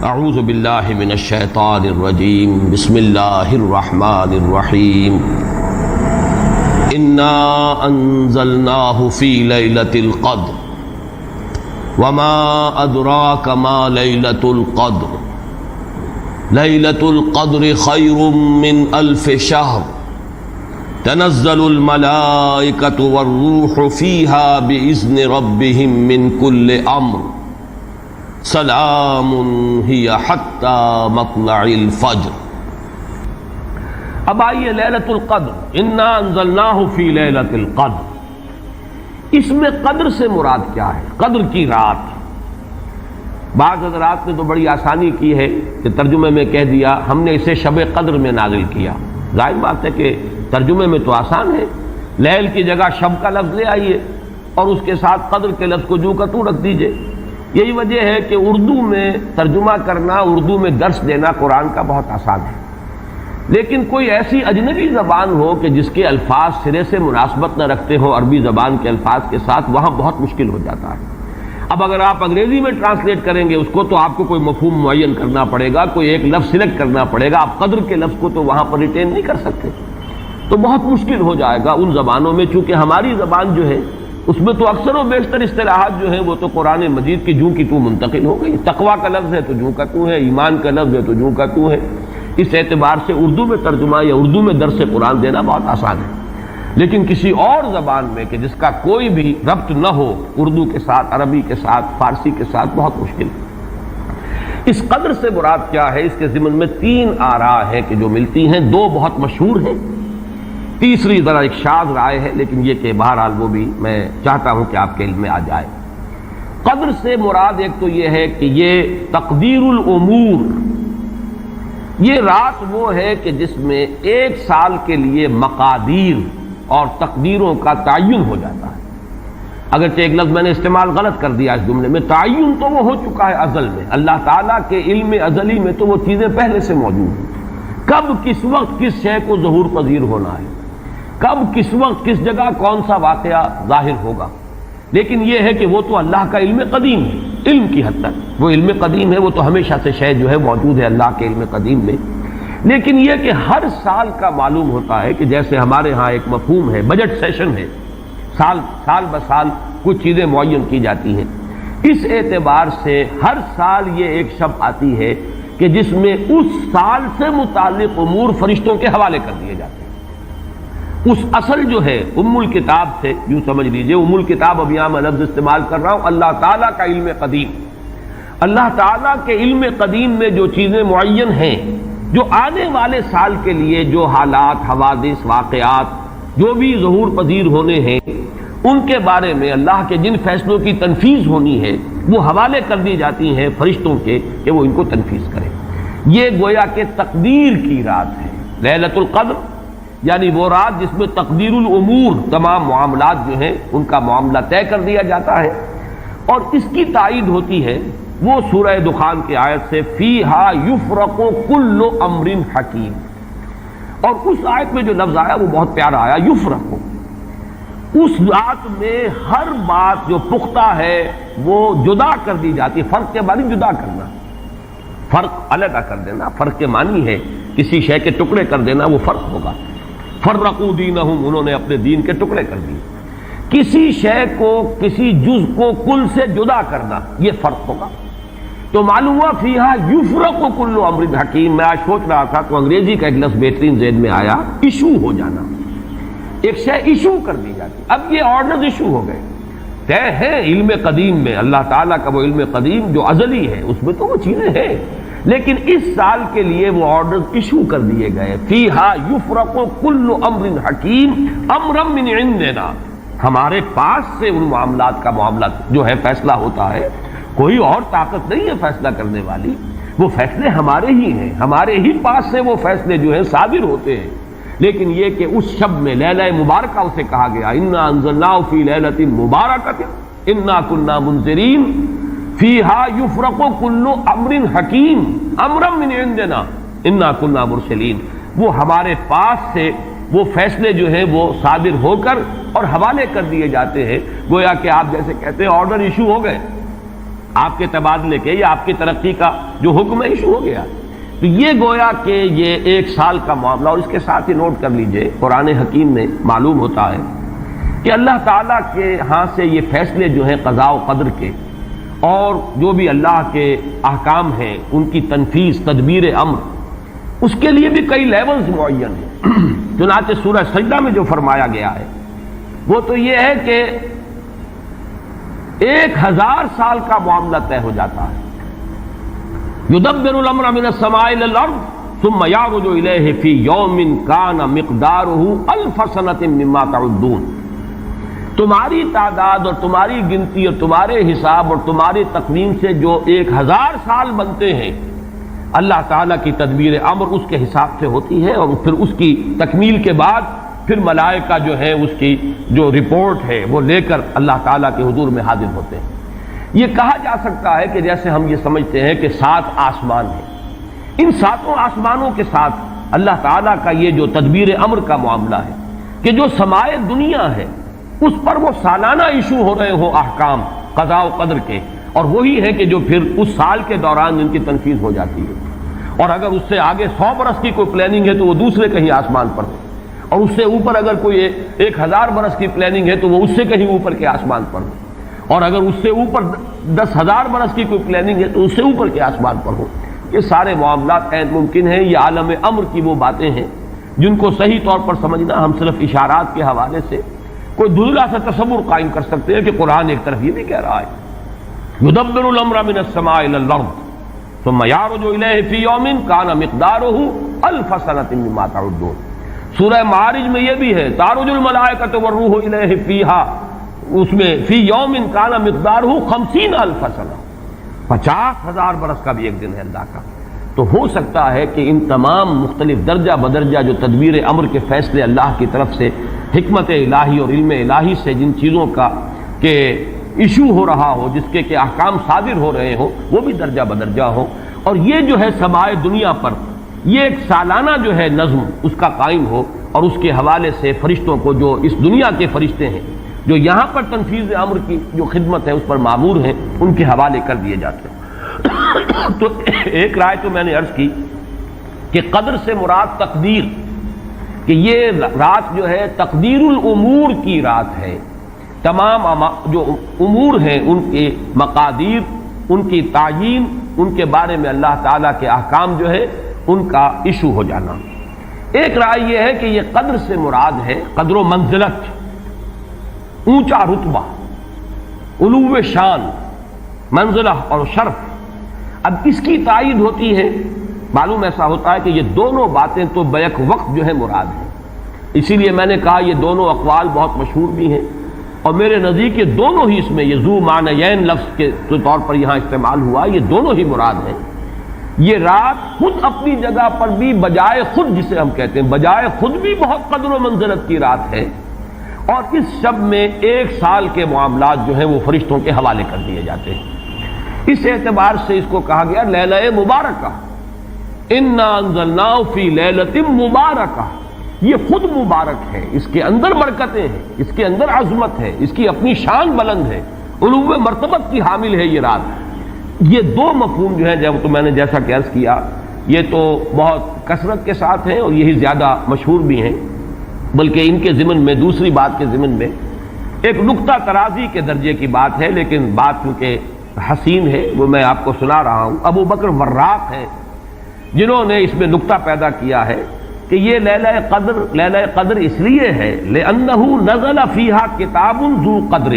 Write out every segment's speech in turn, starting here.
اعوذ باللہ من الشیطان الرجیم بسم اللہ الرحمن الرحیم انا انزلناہ فی لیلۃ القدر وما ادراک ما لیلۃ القدر لیلۃ القدر خیر من الف شہر تنزل الملائکۃ والروح فیہا بإذن ربہم من کل امر سلام ہی حتی مطلع الفجر۔ اب آئیے لیلۃ القدر، انا انزلناہ فی لیلۃ القدر، اس میں قدر سے مراد کیا ہے؟ قدر کی رات۔ بعض حضرات نے تو بڑی آسانی کی ہے کہ ترجمے میں کہہ دیا ہم نے اسے شب قدر میں نازل کیا۔ ظاہر بات ہے کہ ترجمے میں تو آسان ہے، لیل کی جگہ شب کا لفظ لے آئیے اور اس کے ساتھ قدر کے لفظ کو جو کا تو رکھ دیجئے۔ یہی وجہ ہے کہ اردو میں ترجمہ کرنا، اردو میں درس دینا قرآن کا بہت آسان ہے، لیکن کوئی ایسی اجنبی زبان ہو کہ جس کے الفاظ سرے سے مناسبت نہ رکھتے ہوں عربی زبان کے الفاظ کے ساتھ، وہاں بہت مشکل ہو جاتا ہے۔ اب اگر آپ انگریزی میں ٹرانسلیٹ کریں گے اس کو تو آپ کو کوئی مفہوم معین کرنا پڑے گا، کوئی ایک لفظ سلیکٹ کرنا پڑے گا۔ آپ قدر کے لفظ کو تو وہاں پر ریٹین نہیں کر سکتے، تو بہت مشکل ہو جائے گا ان زبانوں میں، چونکہ ہماری زبان جو ہے اس میں تو اکثر و بیشتر اصطلاحات جو ہیں وہ تو قرآن مجید کی جوں کی تو منتقل ہو گئی۔ تقویٰ کا لفظ ہے تو جوں کا تو ہے، ایمان کا لفظ ہے تو جوں کا تو ہے۔ اس اعتبار سے اردو میں ترجمہ یا اردو میں درس قرآن دینا بہت آسان ہے، لیکن کسی اور زبان میں کہ جس کا کوئی بھی ربط نہ ہو اردو کے ساتھ، عربی کے ساتھ، فارسی کے ساتھ، بہت مشکل ہے۔ اس قدر سے مراد کیا ہے؟ اس کے ضمن میں تین آراء ہیں کہ جو ملتی ہیں، دو بہت مشہور ہیں، تیسری ذرا ایک شاذ رائے ہے، لیکن یہ کہ بہرحال وہ بھی میں چاہتا ہوں کہ آپ کے علم میں آ جائے۔ قدر سے مراد ایک تو یہ ہے کہ یہ تقدیر الامور، یہ رات وہ ہے کہ جس میں ایک سال کے لیے مقادیر اور تقدیروں کا تعین ہو جاتا ہے۔ اگرچہ ایک لفظ میں نے استعمال غلط کر دیا اس جملے میں، تعین تو وہ ہو چکا ہے ازل میں، اللہ تعالیٰ کے علم ازلی میں تو وہ چیزیں پہلے سے موجود ہیں۔ کب کس وقت کس شے کو ظہور پذیر ہونا ہے، کب کس وقت کس جگہ کون سا واقعہ ظاہر ہوگا، لیکن یہ ہے کہ وہ تو اللہ کا علم قدیم ہے، علم کی حد تک وہ علم قدیم ہے، وہ تو ہمیشہ سے شے جو ہے موجود ہے اللہ کے علم قدیم میں۔ لیکن یہ کہ ہر سال کا معلوم ہوتا ہے کہ جیسے ہمارے ہاں ایک مفہوم ہے، بجٹ سیشن ہے، سال بسال کچھ چیزیں معین کی جاتی ہیں، اس اعتبار سے ہر سال یہ ایک شب آتی ہے کہ جس میں اس سال سے متعلق امور فرشتوں کے حوالے کر دیے جاتے ہیں۔ اس اصل جو ہے ام الکتاب سے یوں سمجھ لیجئے، ام الکتاب اب یہاں میں لفظ استعمال کر رہا ہوں، اللہ تعالیٰ کا علم قدیم، اللہ تعالیٰ کے علم قدیم میں جو چیزیں معین ہیں، جو آنے والے سال کے لیے جو حالات، حوادث، واقعات جو بھی ظہور پذیر ہونے ہیں، ان کے بارے میں اللہ کے جن فیصلوں کی تنفیذ ہونی ہے وہ حوالے کر دی جاتی ہیں فرشتوں کے کہ وہ ان کو تنفیذ کریں۔ یہ گویا کہ تقدیر کی رات ہے لیلۃ القدر، یعنی وہ رات جس میں تقدیر الامور، تمام معاملات جو ہیں ان کا معاملہ طے کر دیا جاتا ہے، اور اس کی تائید ہوتی ہے وہ سورہ دخان کی آیت سے فیہا یفرق کل امر حکیم، اور اس آیت میں جو لفظ آیا وہ بہت پیارا آیا، یفرق، اس رات میں ہر بات جو پختہ ہے وہ جدا کر دی جاتی ہے۔ فرق کے معنی جدا کرنا، فرق علیحدہ کر دینا، فرق کے معنی ہے کسی شے کے ٹکڑے کر دینا، وہ فرق ہوگا۔ فرقوا دینہم، انہوں نے اپنے دین کے ٹکڑے کر دیے۔ کسی شے کو، کسی جز کو کل سے جدا کرنا، یہ فرق ہوگا۔ تو معلوم ہوا فیہا یفرق کل امر حکیم۔ میں آج سوچ رہا تھا تو انگریزی کا ایک لفظ بہترین ذہن میں آیا، ایشو ہو جانا، ایک شے ایشو کر دی جاتی۔ اب یہ آرڈرز ایشو ہو گئے، طے ہیں علم قدیم میں، اللہ تعالیٰ کا وہ علم قدیم جو ازلی ہے اس میں تو وہ چیزیں ہیں، لیکن اس سال کے لیے وہ آرڈرز ایشو کر دیے گئے۔ فیہا یفرق کل امر حکیم امرا من عندنا، ہمارے پاس سے ان معاملات کا معاملہ جو ہے فیصلہ ہوتا ہے، کوئی اور طاقت نہیں ہے فیصلہ کرنے والی، وہ فیصلے ہمارے ہی ہیں، ہمارے ہی پاس سے وہ فیصلے جو ہیں صادر ہوتے ہیں۔ لیکن یہ کہ اس شب میں لیلہ مبارکہ اسے کہا گیا، انا انزلناہ فی لیلۃ مبارکۃ انا کنا منذرین فیہا یفرق کل امر حکیم امرا من عندنا انا کنا مرسلین، وہ ہمارے پاس سے وہ فیصلے جو ہیں وہ صادر ہو کر اور حوالے کر دیے جاتے ہیں، گویا کہ آپ جیسے کہتے ہیں آرڈر ایشو ہو گئے، آپ کے تبادلے کے یا آپ کی ترقی کا جو حکم ہے ایشو ہو گیا. تو یہ گویا کہ یہ 1 سال کا معاملہ. اور اس کے ساتھ ہی نوٹ کر لیجئے قرآن حکیم میں معلوم ہوتا ہے کہ اللہ تعالیٰ کے ہاں سے یہ فیصلے جو ہیں قضاء و قدر کے اور جو بھی اللہ کے احکام ہیں ان کی تنفیذ تدبیر امر اس کے لیے بھی کئی لیولز معین ہیں. چنانچہ سورہ سجدہ میں جو فرمایا گیا ہے وہ تو یہ ہے کہ 1000 سال کا معاملہ طے ہو جاتا ہے. یدبر الامر من السماء الى الارض ثم يعرج الیہ فی یوم کان مقدارہ 1000 سنۃ مما تعدون. تمہاری تعداد اور تمہاری گنتی اور تمہارے حساب اور تمہاری تقویم سے جو 1000 سال بنتے ہیں اللہ تعالیٰ کی تدبیر امر اس کے حساب سے ہوتی ہے. اور پھر اس کی تکمیل کے بعد پھر ملائکہ جو ہے اس کی جو رپورٹ ہے وہ لے کر اللہ تعالیٰ کے حضور میں حاضر ہوتے ہیں. یہ کہا جا سکتا ہے کہ جیسے ہم یہ سمجھتے ہیں کہ 7 آسمان ہیں, ان 7 آسمانوں کے ساتھ اللہ تعالیٰ کا یہ جو تدبیر امر کا معاملہ ہے کہ جو سمائے دنیا ہے اس پر وہ سالانہ ایشو ہو رہے ہوں احکام قضاء و قدر کے, اور وہی ہے کہ جو پھر اس سال کے دوران ان کی تنفیذ ہو جاتی ہے. اور اگر اس سے آگے 100 برس کی کوئی پلاننگ ہے تو وہ دوسرے کہیں آسمان پر ہو, اور اس سے اوپر اگر کوئی 1000 برس کی پلاننگ ہے تو وہ اس سے کہیں اوپر کے آسمان پر ہو, اور اگر اس سے اوپر 10,000 برس کی کوئی پلاننگ ہے تو اس سے اوپر کے آسمان پر ہو. یہ سارے معاملات عین ممکن ہیں. یہ عالم امر کی وہ باتیں ہیں جن کو صحیح طور پر سمجھنا ہم صرف اشارات کے حوالے سے کوئی دھندلا سا تصور قائم کر سکتے ہیں کہ قرآن ایک طرف یہ بھی کہہ رہا ہے یدبر الامر من السماء الى الارض ثم يعرج الیہ فی یوم کان مقدارہ 1000 سنۃ مما تعدون. سورہ معارج میں یہ بھی ہے تعرج الملائکۃ والروح الیہ فیہا, اس میں فی یوم کان مقدارہ 50,000 سنہ, 50,000 برس کا بھی ایک دن ہے اللہ کا. تو ہو سکتا ہے کہ ان تمام مختلف درجہ بدرجہ جو تدبیر امر کے فیصلے اللہ کی طرف سے حکمت الہی اور علم الہی سے جن چیزوں کا کہ ایشو ہو رہا ہو, جس کے کہ احکام صادر ہو رہے ہوں, وہ بھی درجہ بدرجہ ہو. اور یہ جو ہے سمائے دنیا پر یہ ایک سالانہ جو ہے نظم اس کا قائم ہو, اور اس کے حوالے سے فرشتوں کو جو اس دنیا کے فرشتے ہیں جو یہاں پر تنفیذ امر کی جو خدمت ہے اس پر مامور ہیں ان کے حوالے کر دیے جاتے ہیں. تو ایک رائے تو میں نے عرض کی کہ قدر سے مراد تقدیر, کہ یہ رات جو ہے تقدیر الامور کی رات ہے. تمام جو امور ہیں ان کے مقادیر, ان کی تعیین, ان کے بارے میں اللہ تعالیٰ کے احکام جو ہے ان کا ایشو ہو جانا. ایک رائے یہ ہے کہ یہ قدر سے مراد ہے قدر و منزلت, اونچا رتبہ, علو شان, منزلہ اور شرف. اب اس کی تائید ہوتی ہے, معلوم ایسا ہوتا ہے کہ یہ دونوں باتیں تو بیک وقت جو ہے مراد ہیں. اسی لیے میں نے کہا یہ دونوں اقوال بہت مشہور بھی ہیں, اور میرے نزدیک یہ دونوں ہی اس میں یہ ذو معنیین لفظ کے طور پر یہاں استعمال ہوا, یہ دونوں ہی مراد ہیں. یہ رات خود اپنی جگہ پر بھی بجائے خود, جسے ہم کہتے ہیں بجائے خود بھی بہت قدر و منزلت کی رات ہے, اور اس شب میں 1 سال کے معاملات جو ہیں وہ فرشتوں کے حوالے کر دیے جاتے ہیں. اس اعتبار سے اس کو کہا گیا لیلہ مبارکہ, انا انزلناہ فی لیلۃ مبارکہ. یہ خود مبارک ہے, اس کے اندر برکتیں ہیں, اس کے اندر عظمت ہے, اس کی اپنی شان بلند ہے, علو مرتبت کی حامل ہے یہ رات. یہ دو مفہوم جو ہیں جب تو میں نے جیسا کہ عرض کیا یہ تو بہت کثرت کے ساتھ ہیں اور یہی زیادہ مشہور بھی ہیں, بلکہ ان کے ضمن میں دوسری بات کے ضمن میں ایک نقطہ ترازی کے درجے کی بات ہے, لیکن بات چونکہ حسین ہے وہ میں آپ کو سنا رہا ہوں. ابو بکر وراق ہے جنہوں نے اس میں نقطہ پیدا کیا ہے کہ یہ لیلہ قدر اس لیے ہے لأنہ نزل فیہا کتاب ذو قدر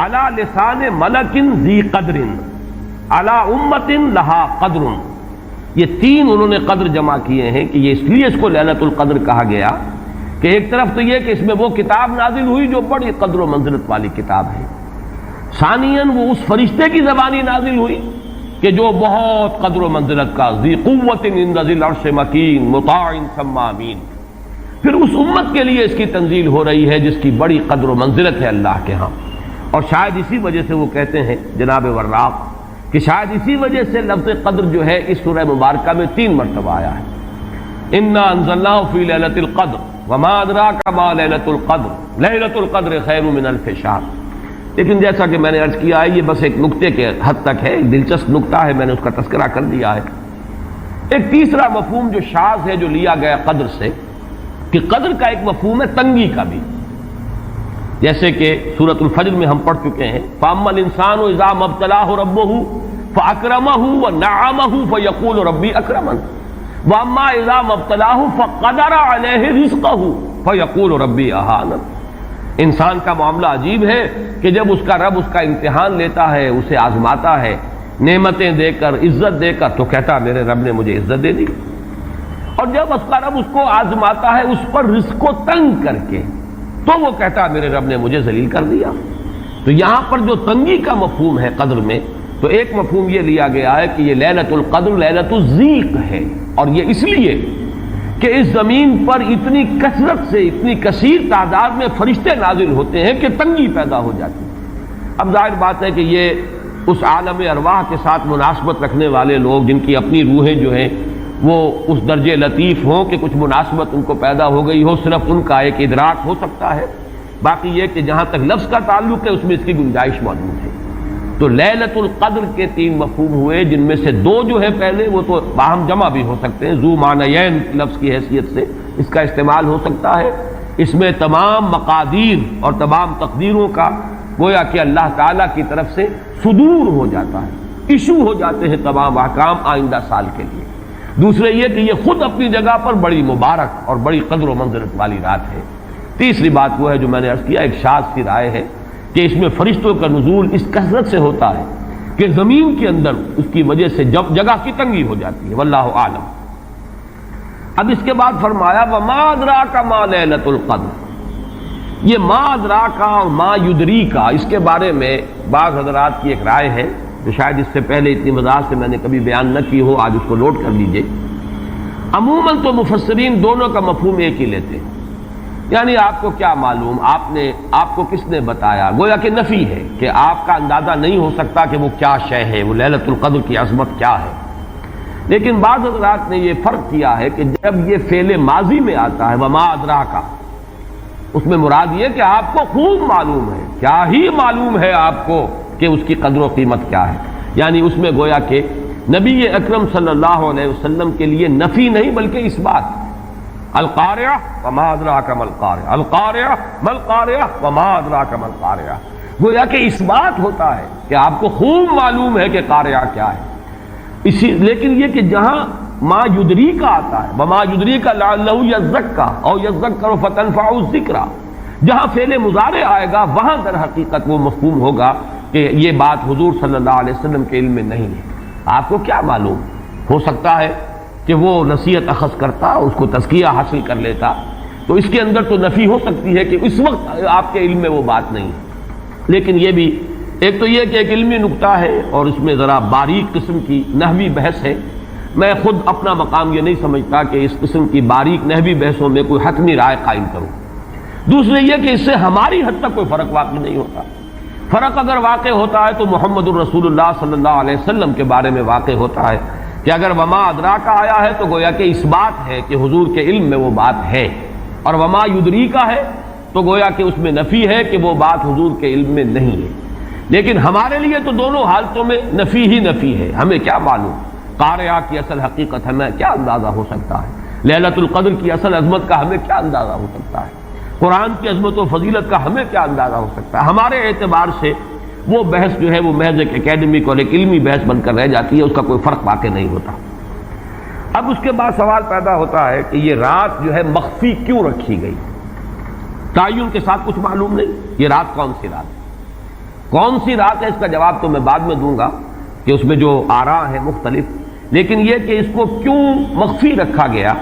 علی لسان ملک ذی قدر علی امت لہا قدر. یہ 3 انہوں نے قدر جمع کیے ہیں کہ یہ اس لیے اس کو لیلۃ القدر کہا گیا کہ ایک طرف تو یہ کہ اس میں وہ کتاب نازل ہوئی جو بڑی قدر و منزلت والی کتاب ہے, ثانیاً وہ اس فرشتے کی زبانی نازل ہوئی کہ جو بہت قدر و منزلت کا ذی قوت عند ذی العرش مکین مطاع ثم امین. پھر اس امت کے لیے اس کی تنزیل ہو رہی ہے جس کی بڑی قدر و منزلت ہے اللہ کے ہاں. اور شاید اسی وجہ سے وہ کہتے ہیں جناب وراق کہ شاید اسی وجہ سے لفظ قدر جو ہے اس سورہ مبارکہ میں 3 مرتبہ آیا ہے. انا انزلناہ فی لیلۃ القدر وما ادراک ما لیلۃ القدر لیلۃ القدر خیر من الف شہر. لیکن جیسا کہ میں نے عرض کیا ہے یہ بس ایک نقطے کے حد تک ہے، ایک دلچسپ نقطہ ہے، میں نے اس کا تذکرہ کر دیا ہے۔ ایک تیسرا مفہوم جو شاذ ہے جو لیا گیا قدر سے، کہ قدر کا ایک مفہوم ہے تنگی کا بھی، جیسے کہ سورۃ الفجر میں ہم پڑھ چکے ہیں فَأَمَّا الْإِنسَانُ إِذَا مَا ابْتَلَاهُ رَبُّهُ فَأَكْرَمَهُ وَنَعَّمَهُ فَيَقُولُ رَبِّي أَكْرَمَنِ وَأَمَّا إِذَا مَا ابْتَلَاهُ فَقَدَرَ عَلَيْهِ رِزْقَهُ فَيَقُولُ رَبِّي أَهَانَنِ۔ انسان کا معاملہ عجیب ہے کہ جب اس کا رب اس کا امتحان لیتا ہے، اسے آزماتا ہے نعمتیں دے کر، عزت دے کر، تو کہتا میرے رب نے مجھے عزت دے دی، اور جب اس کا رب اس کو آزماتا ہے اس پر رزق کو تنگ کر کے، تو وہ کہتا میرے رب نے مجھے ذلیل کر دیا۔ تو یہاں پر جو تنگی کا مفہوم ہے قدر میں، تو ایک مفہوم یہ لیا گیا ہے کہ یہ لیلۃ القدر لیلۃ الضیق ہے، اور یہ اس لیے کہ اس زمین پر اتنی کثرت سے، اتنی کثیر تعداد میں فرشتے نازل ہوتے ہیں کہ تنگی پیدا ہو جاتی ہے۔ اب ظاہر بات ہے کہ یہ اس عالم ارواح کے ساتھ مناسبت رکھنے والے لوگ، جن کی اپنی روحیں جو ہیں وہ اس درجے لطیف ہوں کہ کچھ مناسبت ان کو پیدا ہو گئی ہو، صرف ان کا ایک ادراک ہو سکتا ہے، باقی یہ کہ جہاں تک لفظ کا تعلق ہے اس میں اس کی گنجائش موجود ہے۔ تو لیلۃ القدر کے تین مفہوم ہوئے، جن میں سے دو جو ہے پہلے وہ تو باہم جمع بھی ہو سکتے ہیں، ذو معنیین لفظ کی حیثیت سے اس کا استعمال ہو سکتا ہے۔ اس میں تمام مقادیر اور تمام تقدیروں کا گویا کہ اللہ تعالیٰ کی طرف سے صدور ہو جاتا ہے، ایشو ہو جاتے ہیں تمام احکام آئندہ سال کے لیے۔ دوسرے یہ کہ یہ خود اپنی جگہ پر بڑی مبارک اور بڑی قدر و منزلت والی رات ہے۔ تیسری بات وہ ہے جو میں نے عرض کیا، ایک شاذ سی رائے ہے کہ اس میں فرشتوں کا نزول اس کثرت سے ہوتا ہے کہ زمین کے اندر اس کی وجہ سے جگہ کی تنگی ہو جاتی ہے، واللہ عالم۔ اب اس کے بعد فرمایا وَمَا أَدْرَاكَ مَا لَيْلَةُ الْقَدْرِ۔ یہ ما ادراکا اور ما یدریکا، اس کے بارے میں بعض حضرات کی ایک رائے ہے جو شاید اس سے پہلے اتنی وضاحت سے میں نے کبھی بیان نہ کی ہو، آج اس کو نوٹ کر لیجئے۔ عموماً تو مفسرین دونوں کا مفہوم ایک ہی لیتے ہیں، یعنی آپ کو کیا معلوم، آپ کو کس نے بتایا، گویا کہ نفی ہے کہ آپ کا اندازہ نہیں ہو سکتا کہ وہ کیا شے ہے، وہ لیلۃ القدر کی عظمت کیا ہے۔ لیکن بعض حضرات نے یہ فرق کیا ہے کہ جب یہ فعل ماضی میں آتا ہے وما ادراکا، اس میں مراد یہ کہ آپ کو خوب معلوم ہے، کیا ہی معلوم ہے آپ کو کہ اس کی قدر و قیمت کیا ہے، یعنی اس میں گویا کہ نبی اکرم صلی اللہ علیہ وسلم کے لیے نفی نہیں بلکہ اس بات، القارعہ وما ادراک ما القارعہ، القارعہ ما القارعہ وما ادراک ما القارعہ، گویا کہ اس بات ہوتا ہے کہ آپ کو خوب معلوم ہے کہ قارعہ کیا ہے۔ لیکن یہ کہ جہاں ما یدریکا آتا ہے، وما یدریکا لعلہ یزکا او یذکر فتنفع الذکرى، جہاں فعل مضارع آئے گا وہاں در حقیقت وہ مفہوم ہوگا کہ یہ بات حضور صلی اللہ علیہ وسلم کے علم میں نہیں ہے۔ آپ کو کیا معلوم، ہو سکتا ہے کہ وہ نصیحت اخذ کرتا، اس کو تزکیہ حاصل کر لیتا، تو اس کے اندر تو نفی ہو سکتی ہے کہ اس وقت آپ کے علم میں وہ بات نہیں ہے۔ لیکن یہ بھی ایک تو یہ کہ ایک علمی نکتہ ہے اور اس میں ذرا باریک قسم کی نحوی بحث ہے، میں خود اپنا مقام یہ نہیں سمجھتا کہ اس قسم کی باریک نحوی بحثوں میں کوئی حتمی رائے قائم کروں۔ دوسرے یہ کہ اس سے ہماری حد تک کوئی فرق واقع نہیں ہوتا، فرق اگر واقع ہوتا ہے تو محمد الرسول اللہ صلی اللہ علیہ وسلم کے بارے میں واقع ہوتا ہے کہ اگر وما ادراکا آیا ہے تو گویا کہ اس بات ہے کہ حضور کے علم میں وہ بات ہے، اور وما یدریکا ہے تو گویا کہ اس میں نفی ہے کہ وہ بات حضور کے علم میں نہیں ہے۔ لیکن ہمارے لیے تو دونوں حالتوں میں نفی ہی نفی ہے، ہمیں کیا معلوم قارعہ کی اصل حقیقت ہمیں کیا اندازہ ہو سکتا ہے، لیلۃ القدر کی اصل عظمت کا ہمیں کیا اندازہ ہو سکتا ہے، قرآن کی عظمت و فضیلت کا ہمیں کیا اندازہ ہو سکتا ہے۔ ہمارے اعتبار سے وہ بحث جو ہے وہ محض ایک اکیڈمک اور ایک علمی بحث بن کر رہ جاتی ہے، اس کا کوئی فرق واقع نہیں ہوتا۔ اب اس کے بعد سوال پیدا ہوتا ہے کہ یہ رات جو ہے مخفی کیوں رکھی گئی، تعین کے ساتھ کچھ معلوم نہیں، یہ رات کون سی رات ہے، کون سی رات ہے، اس کا جواب تو میں بعد میں دوں گا کہ اس میں جو آراء ہیں مختلف، لیکن یہ کہ اس کو کیوں مخفی رکھا گیا،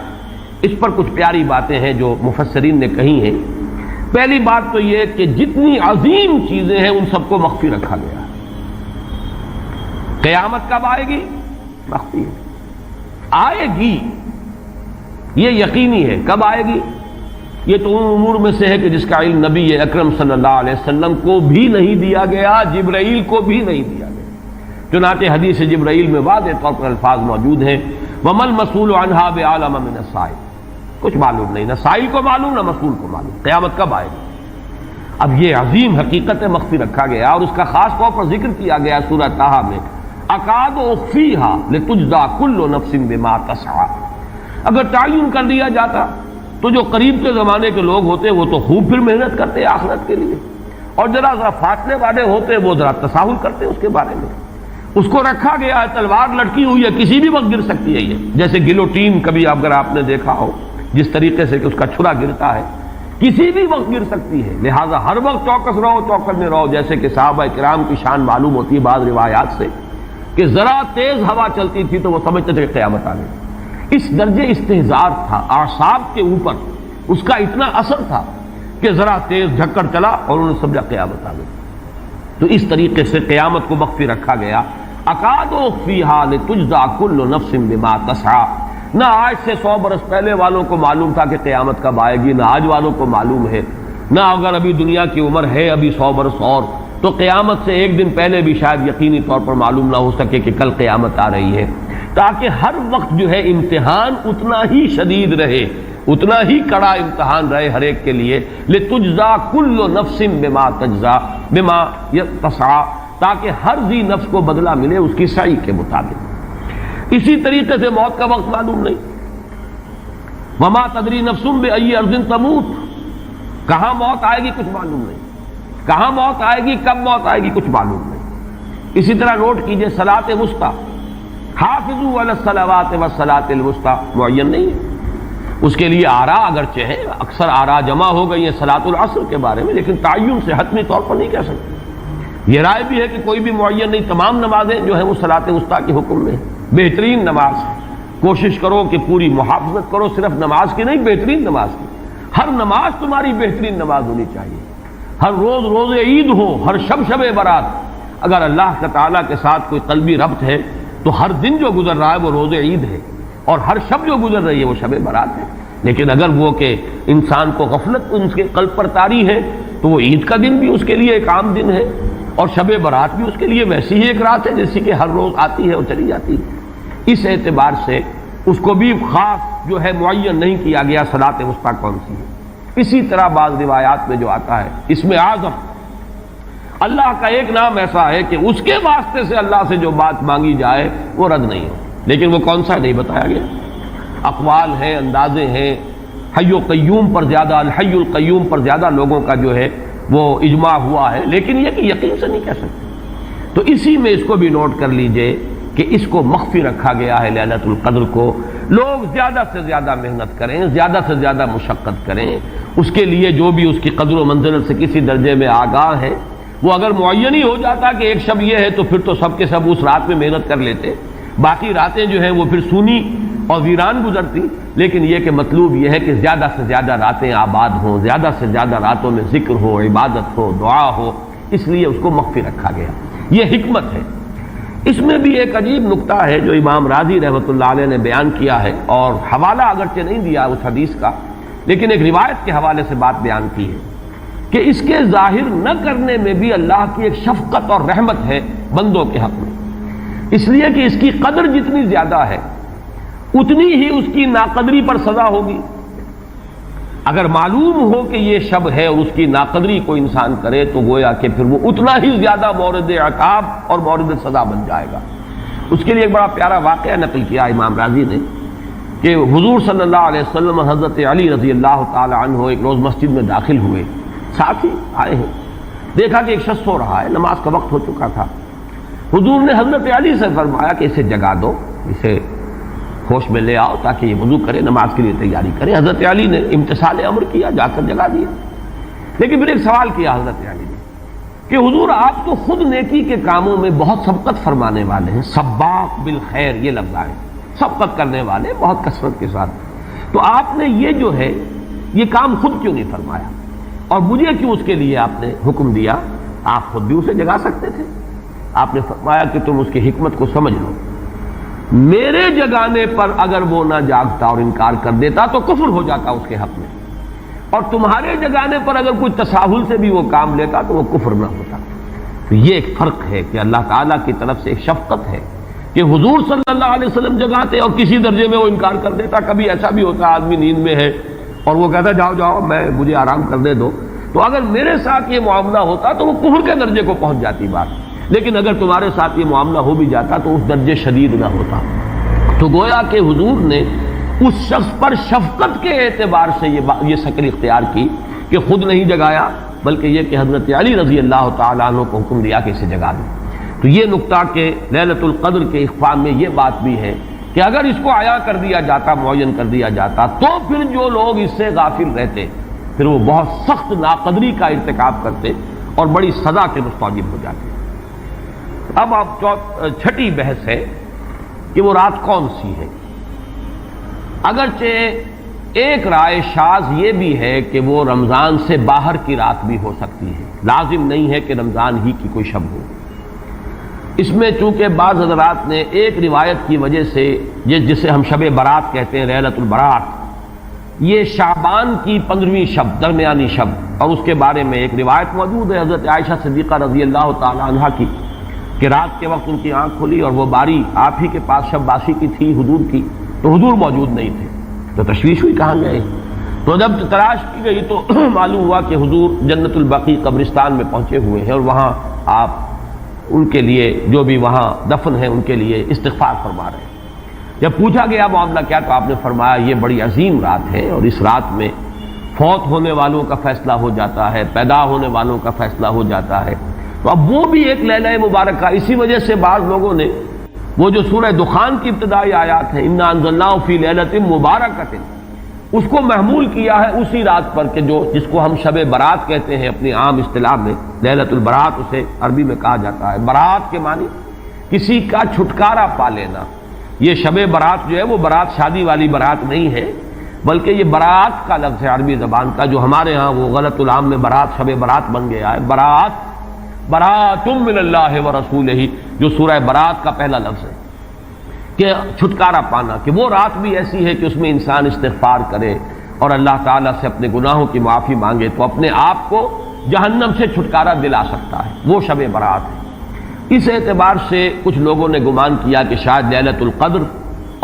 اس پر کچھ پیاری باتیں ہیں جو مفسرین نے کہی ہیں۔ پہلی بات تو یہ کہ جتنی عظیم چیزیں ہیں ان سب کو مخفی رکھا گیا۔ قیامت کب آئے گی، مخفی ہے، آئے گی یہ یقینی ہے، کب آئے گی یہ تو ان امور میں سے ہے کہ جس کا علم نبی اکرم صلی اللہ علیہ وسلم کو بھی نہیں دیا گیا، جبرائیل کو بھی نہیں دیا گیا۔ چنانچہ حدیث جبرائیل میں واضح طور پر الفاظ موجود ہیں وَمَا الْمَسْئُولُ عَنْهَا بِأَعْلَمَ مِنَ السَّائِلِ، کچھ معلوم نہیں، نہ سائل کو معلوم نہ مسئول کو معلوم قیامت کب آئے گی۔ اب یہ عظیم حقیقت مخفی رکھا گیا اور اس کا خاص طور پر ذکر کیا گیا سورہ طٰہٰ میں، اکاد اخفیھا لتجزی کل نفس بما تسعی۔ اگر تعین کر دیا جاتا تو جو قریب کے زمانے کے لوگ ہوتے وہ تو خوب پھر محنت کرتے آخرت کے لیے، اور ذرا فاصلے والے ہوتے وہ ذرا تساہل کرتے اس کے بارے میں۔ اس کو رکھا گیا ہے، تلوار لٹکی ہوئی ہے، کسی بھی وقت گر سکتی ہے، یہ جیسے گلوٹین کبھی اگر آپ نے دیکھا ہو جس طریقے سے کہ اس کا چھرا گرتا ہے، کسی بھی وقت گر سکتی ہے، لہذا ہر وقت چوکس رہو، چوکس میں رہو، جیسے کہ صحابہ کرام کی شان معلوم ہوتی ہے بعض روایات سے کہ ذرا تیز ہوا چلتی تھی تو وہ سمجھتے تھے کہ قیامت آ گئی۔ اس درجے استحضار تھا اعصاب کے اوپر، اس کا اتنا اثر تھا کہ ذرا تیز جھکڑ چلا اور انہوں نے سمجھا قیامت آ گئی۔ تو اس طریقے سے قیامت کو مخفی رکھا گیا، اکاد اخفیھا لتجزی کل نفس بما تسعی۔ نہ آج سے 100 برس پہلے والوں کو معلوم تھا کہ قیامت کب آئے گی، نہ آج والوں کو معلوم ہے، نہ اگر ابھی دنیا کی عمر ہے ابھی 100 برس اور تو قیامت سے ایک دن پہلے بھی شاید یقینی طور پر معلوم نہ ہو سکے کہ کل قیامت آ رہی ہے، تاکہ ہر وقت جو ہے امتحان اتنا ہی شدید رہے، اتنا ہی کڑا امتحان رہے ہر ایک کے لیے، لتجزی کل نفس بما تسعی، تاکہ ہر ذی نفس کو بدلہ ملے اس کی سعی کے مطابق۔ اسی طریقے سے موت کا وقت معلوم نہیں، وما تدری نفس بأی ارض تموت، کہاں موت آئے گی کچھ معلوم نہیں، کہاں موت آئے گی کب موت آئے گی کچھ معلوم نہیں۔ اسی طرح نوٹ کیجئے صلاۃ وسطیٰ، حافظوا علی الصلوات والصلاۃ الوسطیٰ معین نہیں ہے، اس کے لیے آراء اگرچہ ہے، اکثر آراء جمع ہو گئی ہیں صلاۃ العصر کے بارے میں، لیکن تعین سے حتمی طور پر نہیں کہہ سکتے۔ یہ رائے بھی ہے کہ کوئی بھی معین نہیں، تمام نمازیں جو ہیں وہ صلاۃ وسطیٰ کے حکم میں ہیں۔ بہترین نماز، کوشش کرو کہ پوری محافظت کرو، صرف نماز کی نہیں بہترین نماز کی، ہر نماز تمہاری بہترین نماز ہونی چاہیے، ہر روز روز عید ہو، ہر شب شب برات، اگر اللہ تعالیٰ کے ساتھ کوئی قلبی ربط ہے تو ہر دن جو گزر رہا ہے وہ روز عید ہے، اور ہر شب جو گزر رہی ہے وہ شب برات ہے۔ لیکن اگر وہ کہ انسان کو غفلت ان کے قلب پر طاری ہے تو وہ عید کا دن بھی اس کے لیے ایک عام دن ہے، اور شب برات بھی اس کے لیے ویسی ہی ایک رات ہے جیسی کہ ہر روز آتی ہے اور چلی جاتی ہے۔ اس اعتبار سے اس کو بھی خاص جو ہے معین نہیں کیا گیا صلاۃ وسطیٰ کون سی ہے۔ اسی طرح بعض روایات میں جو آتا ہے اسم اعظم، اللہ کا ایک نام ایسا ہے کہ اس کے واسطے سے اللہ سے جو بات مانگی جائے وہ رد نہیں ہو، لیکن وہ کون سا نہیں بتایا گیا۔ اقوال ہیں، اندازے ہیں، حی و قیوم پر زیادہ، الحی القیوم پر زیادہ لوگوں کا جو ہے وہ اجماع ہوا ہے، لیکن یہ کہ یقین سے نہیں کہہ سکتے۔ تو اسی میں اس کو بھی نوٹ کر لیجئے کہ اس کو مخفی رکھا گیا ہے لیلۃ القدر کو، لوگ زیادہ سے زیادہ محنت کریں، زیادہ سے زیادہ مشقت کریں، اس کے لیے جو بھی اس کی قدر و منزلت سے کسی درجے میں آگاہ ہے، وہ اگر معین ہی ہو جاتا کہ ایک شب یہ ہے تو پھر تو سب کے سب اس رات میں محنت کر لیتے، باقی راتیں جو ہیں وہ پھر سونی اور ویران گزرتی۔ لیکن یہ کہ مطلوب یہ ہے کہ زیادہ سے زیادہ راتیں آباد ہوں، زیادہ سے زیادہ راتوں میں ذکر ہو، عبادت ہو، دعا ہو، اس لیے اس کو مخفی رکھا گیا، یہ حکمت ہے۔ اس میں بھی ایک عجیب نکتہ ہے جو امام راضی رحمۃ اللہ علیہ نے بیان کیا ہے، اور حوالہ اگرچہ نہیں دیا اس حدیث کا، لیکن ایک روایت کے حوالے سے بات بیان کی ہے کہ اس کے ظاہر نہ کرنے میں بھی اللہ کی ایک شفقت اور رحمت ہے بندوں کے حق میں، اس لیے کہ اس کی قدر جتنی زیادہ ہے اتنی ہی اس کی ناقدری پر سزا ہوگی۔ اگر معلوم ہو کہ یہ شب ہے اور اس کی ناقدری کو انسان کرے تو گویا کہ پھر وہ اتنا ہی زیادہ مورد عقاب اور مورد سزا بن جائے گا۔ اس کے لیے ایک بڑا پیارا واقعہ نقل کیا امام راضی نے کہ حضور صلی اللہ علیہ وسلم حضرت علی رضی اللہ تعالی عنہ ایک روز مسجد میں داخل ہوئے، ساتھ ہی آئے ہیں، دیکھا کہ ایک شخص سو رہا ہے، نماز کا وقت ہو چکا تھا۔ حضور نے حضرت علی سے فرمایا کہ اسے جگا دو، اسے ہوش میں لے آؤ تاکہ یہ وضو کرے، نماز کے لیے تیاری کرے۔ حضرت علی نے امتثال امر کیا، جا کر جگا دیا۔ لیکن پھر ایک سوال کیا حضرت علی نے کہ حضور آپ تو خود نیکی کے کاموں میں بہت سبقت فرمانے والے ہیں، سباق بالخیر یہ لفظ آئے، سبقت کرنے والے بہت کثرت کے ساتھ، تو آپ نے یہ جو ہے یہ کام خود کیوں نہیں فرمایا اور مجھے کیوں اس کے لیے آپ نے حکم دیا؟ آپ خود بھی اسے جگا سکتے تھے۔ آپ نے فرمایا کہ تم اس کی حکمت کو سمجھ لو، میرے جگانے پر اگر وہ نہ جاگتا اور انکار کر دیتا تو کفر ہو جاتا اس کے حق میں، اور تمہارے جگانے پر اگر کوئی تساہل سے بھی وہ کام لیتا تو وہ کفر نہ ہوتا۔ تو یہ ایک فرق ہے کہ اللہ تعالیٰ کی طرف سے ایک شفقت ہے کہ حضور صلی اللہ علیہ وسلم جگاتے اور کسی درجے میں وہ انکار کر دیتا۔ کبھی ایسا بھی ہوتا آدمی نیند میں ہے اور وہ کہتا جاؤ جاؤ مجھے آرام کرنے دو، تو اگر میرے ساتھ یہ معاملہ ہوتا تو وہ کفر کے درجے کو پہنچ جاتی بات، لیکن اگر تمہارے ساتھ یہ معاملہ ہو بھی جاتا تو اس درجے شدید نہ ہوتا۔ تو گویا کہ حضور نے اس شخص پر شفقت کے اعتبار سے یہ شکل اختیار کی کہ خود نہیں جگایا، بلکہ یہ کہ حضرت علی رضی اللہ تعالیٰ عنہ کو حکم دیا کہ اسے جگا دیں۔ تو یہ نقطہ کہ لیلۃ القدر کے اخفاء میں یہ بات بھی ہے کہ اگر اس کو عیاں کر دیا جاتا، معین کر دیا جاتا، تو پھر جو لوگ اس سے غافل رہتے پھر وہ بہت سخت ناقدری کا ارتکاب کرتے اور بڑی سزا کے مستوجب ہو جاتے۔ اب چھٹی بحث ہے کہ وہ رات کون سی ہے۔ اگرچہ ایک رائے شاذ یہ بھی ہے کہ وہ رمضان سے باہر کی رات بھی ہو سکتی ہے، لازم نہیں ہے کہ رمضان ہی کی کوئی شب ہو۔ اس میں چونکہ بعض حضرات نے ایک روایت کی وجہ سے یہ جسے ہم شب برات کہتے ہیں، لیلۃ البرات، یہ شعبان کی 15ویں شب، درمیانی شب، اور اس کے بارے میں ایک روایت موجود ہے حضرت عائشہ صدیقہ رضی اللہ تعالی عنہا کی کہ رات کے وقت ان کی آنکھ کھلی اور وہ باری آپ ہی کے پاس شب باسی کی تھی حضور کی، تو حضور موجود نہیں تھے، تو تشویش ہوئی کہاں گئے۔ تو جب تلاش کی گئی تو معلوم ہوا کہ حضور جنت البقیع قبرستان میں پہنچے ہوئے ہیں اور وہاں آپ ان کے لیے جو بھی وہاں دفن ہیں ان کے لیے استغفار فرما رہے ہیں۔ جب پوچھا گیا معاملہ کیا، تو آپ نے فرمایا یہ بڑی عظیم رات ہے اور اس رات میں فوت ہونے والوں کا فیصلہ ہو جاتا ہے، پیدا ہونے والوں کا فیصلہ ہو جاتا ہے۔ تو اب وہ بھی ایک لیلہ مبارکہ، اسی وجہ سے بعض لوگوں نے وہ جو سورہ دخان کی ابتدائی آیات ہے انا انزلناہ فی لیلۃ مبارکۃ، اس کو محمول کیا ہے اسی رات پر کہ جس کو ہم شب برات کہتے ہیں اپنی عام اصطلاح میں، لیلۃ البرات اسے عربی میں کہا جاتا ہے۔ برات کے معنی کسی کا چھٹکارا پا لینا۔ یہ شب برات جو ہے وہ برات شادی والی برات نہیں ہے، بلکہ یہ برات کا لفظ ہے عربی زبان کا، جو ہمارے ہاں وہ غلط العام میں برات شب برات بن گیا ہے۔ برات برات من اللہ ورسولہ، جو سورہ برات کا پہلا لفظ ہے کہ چھٹکارا پانا، کہ وہ رات بھی ایسی ہے کہ اس میں انسان استغفار کرے اور اللہ تعالیٰ سے اپنے گناہوں کی معافی مانگے تو اپنے آپ کو جہنم سے چھٹکارا دلا سکتا ہے، وہ شب برات ہے۔ اس اعتبار سے کچھ لوگوں نے گمان کیا کہ شاید لیلۃ القدر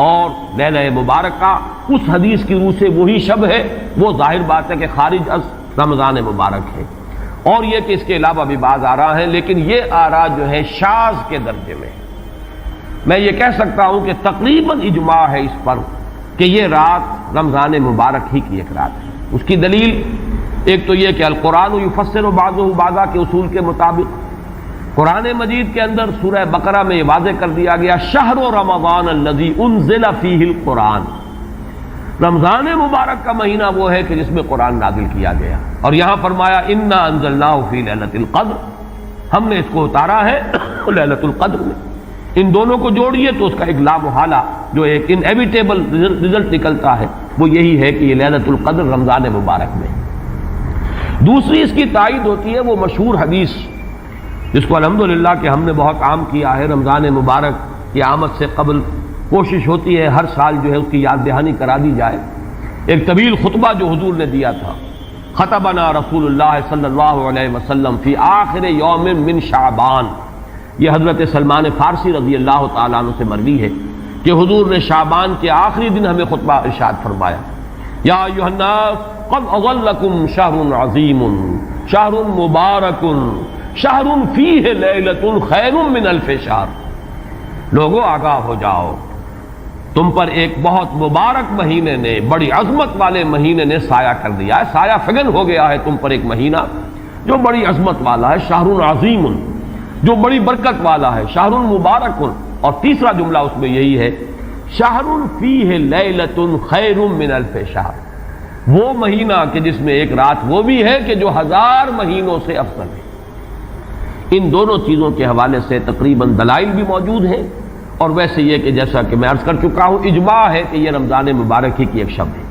اور لیلہ مبارکہ اس حدیث کی روح سے وہی شب ہے، وہ ظاہر بات ہے کہ خارج از رمضان مبارک ہے، اور یہ کہ اس کے علاوہ بھی بعض آراء ہیں، لیکن یہ آراء جو ہے شاذ کے درجے میں۔ میں یہ کہہ سکتا ہوں کہ تقریباً اجماع ہے اس پر کہ یہ رات رمضان مبارک ہی کی ایک رات ہے۔ اس کی دلیل ایک تو یہ کہ القرآن یفسر بعضہ بعضا کے اصول کے مطابق قرآن مجید کے اندر سورہ بقرہ میں یہ واضح کر دیا گیا شہر رمضان الذی انزل فیہ القرآن، رمضان مبارک کا مہینہ وہ ہے کہ جس میں قرآن نازل کیا گیا، اور یہاں فرمایا انا انزلناہ فی لیلۃ القدر، ہم نے اس کو اتارا ہے لیلۃ القدر میں۔ ان دونوں کو جوڑیے تو اس کا ایک لا محالہ جو ایک انیویٹیبل رزلٹ نکلتا ہے وہ یہی ہے کہ یہ لیلۃ القدر رمضان مبارک میں۔ دوسری اس کی تائید ہوتی ہے وہ مشہور حدیث جس کو الحمدللہ کہ ہم نے بہت عام کیا ہے، رمضان مبارک کی آمد سے قبل کوشش ہوتی ہے ہر سال جو ہے اس کی یاد دہانی کرا دی جائے۔ ایک طویل خطبہ جو حضور نے دیا تھا، خطبنا رسول اللہ صلی اللہ علیہ وسلم فی آخر یوم من شعبان، یہ حضرت سلمان فارسی رضی اللہ تعالیٰ عنہ سے مروی ہے کہ حضور نے شعبان کے آخری دن ہمیں خطبہ ارشاد فرمایا، یا ایھا الناس قد اظلکم شہر عظیم شہر مبارک شہر فیہ لیلۃ خیر من الف شہر، لوگوں آگاہ ہو جاؤ، تم پر ایک بہت مبارک مہینے نے، بڑی عظمت والے مہینے نے سایہ کر دیا ہے، سایہ فگن ہو گیا ہے تم پر ایک مہینہ جو بڑی عظمت والا ہے، شہر عظیم جو بڑی برکت والا ہے، شہر مبارک، اور تیسرا جملہ اس میں یہی ہے شہر فیہ لیلۃ خیر من الف شہر، وہ مہینہ کہ جس میں ایک رات وہ بھی ہے کہ جو 1000 مہینوں سے افضل ہے۔ ان دونوں چیزوں کے حوالے سے تقریباً دلائل بھی موجود ہیں، اور ویسے یہ کہ جیسا کہ میں عرض کر چکا ہوں اجماع ہے کہ یہ رمضان مبارک ہی کی ایک شب ہے۔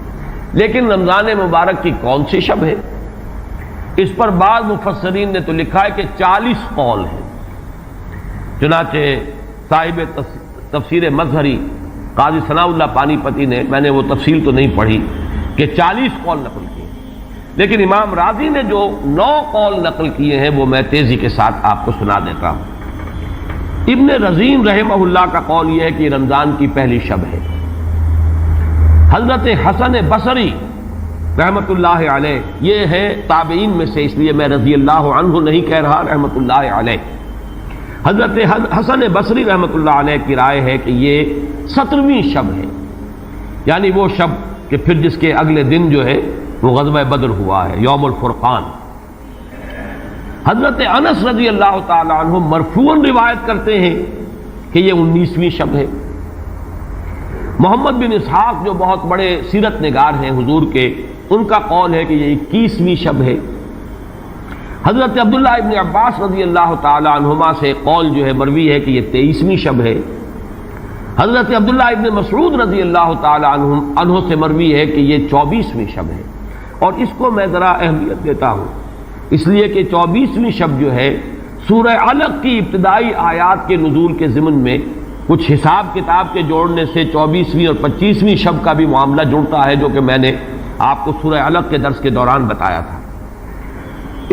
لیکن رمضان مبارک کی کون سی شب ہے، اس پر بعض مفسرین نے تو لکھا ہے کہ 40 قول ہیں۔ چنانچہ صاحب تفسیر مظہری قاضی ثناء اللہ پانی پتی نے، میں نے وہ تفصیل تو نہیں پڑھی، کہ 40 قول نقل کیے، لیکن امام راضی نے جو 9 قول نقل کیے ہیں وہ میں تیزی کے ساتھ آپ کو سنا دیتا ہوں۔ ابن رزین رحمہ اللہ کا قول یہ ہے کہ رمضان کی پہلی شب ہے۔ حضرت حسن بصری رحمت اللہ علیہ، یہ ہے تابعین میں سے، اس لیے میں رضی اللہ عنہ نہیں کہہ رہا، رحمت اللہ علیہ۔ حضرت حسن بصری رحمت اللہ علیہ کی رائے ہے کہ یہ 17ویں شب ہے، یعنی وہ شب کہ پھر جس کے اگلے دن جو ہے وہ غزوہ بدر ہوا ہے، یوم الفرقان۔ حضرت انس رضی اللہ تعالی عنہ مرفوعاً روایت کرتے ہیں کہ یہ 19ویں شب ہے۔ محمد بن اسحاق جو بہت بڑے سیرت نگار ہیں حضور کے، ان کا قول ہے کہ یہ 21ویں شب ہے۔ حضرت عبداللہ ابن عباس رضی اللہ تعالی عنہما سے قول جو ہے مروی ہے کہ یہ 23ویں شب ہے۔ حضرت عبداللہ ابن مسعود رضی اللہ تعالی عنہ سے مروی ہے کہ یہ 24ویں شب ہے، اور اس کو میں ذرا اہمیت دیتا ہوں اس لیے کہ 24ویں شب جو ہے سورہ علق کی ابتدائی آیات کے نزول کے ضمن میں کچھ حساب کتاب کے جوڑنے سے 24ویں اور 25ویں شب کا بھی معاملہ جڑتا ہے، جو کہ میں نے آپ کو سورہ علق کے درس کے دوران بتایا تھا۔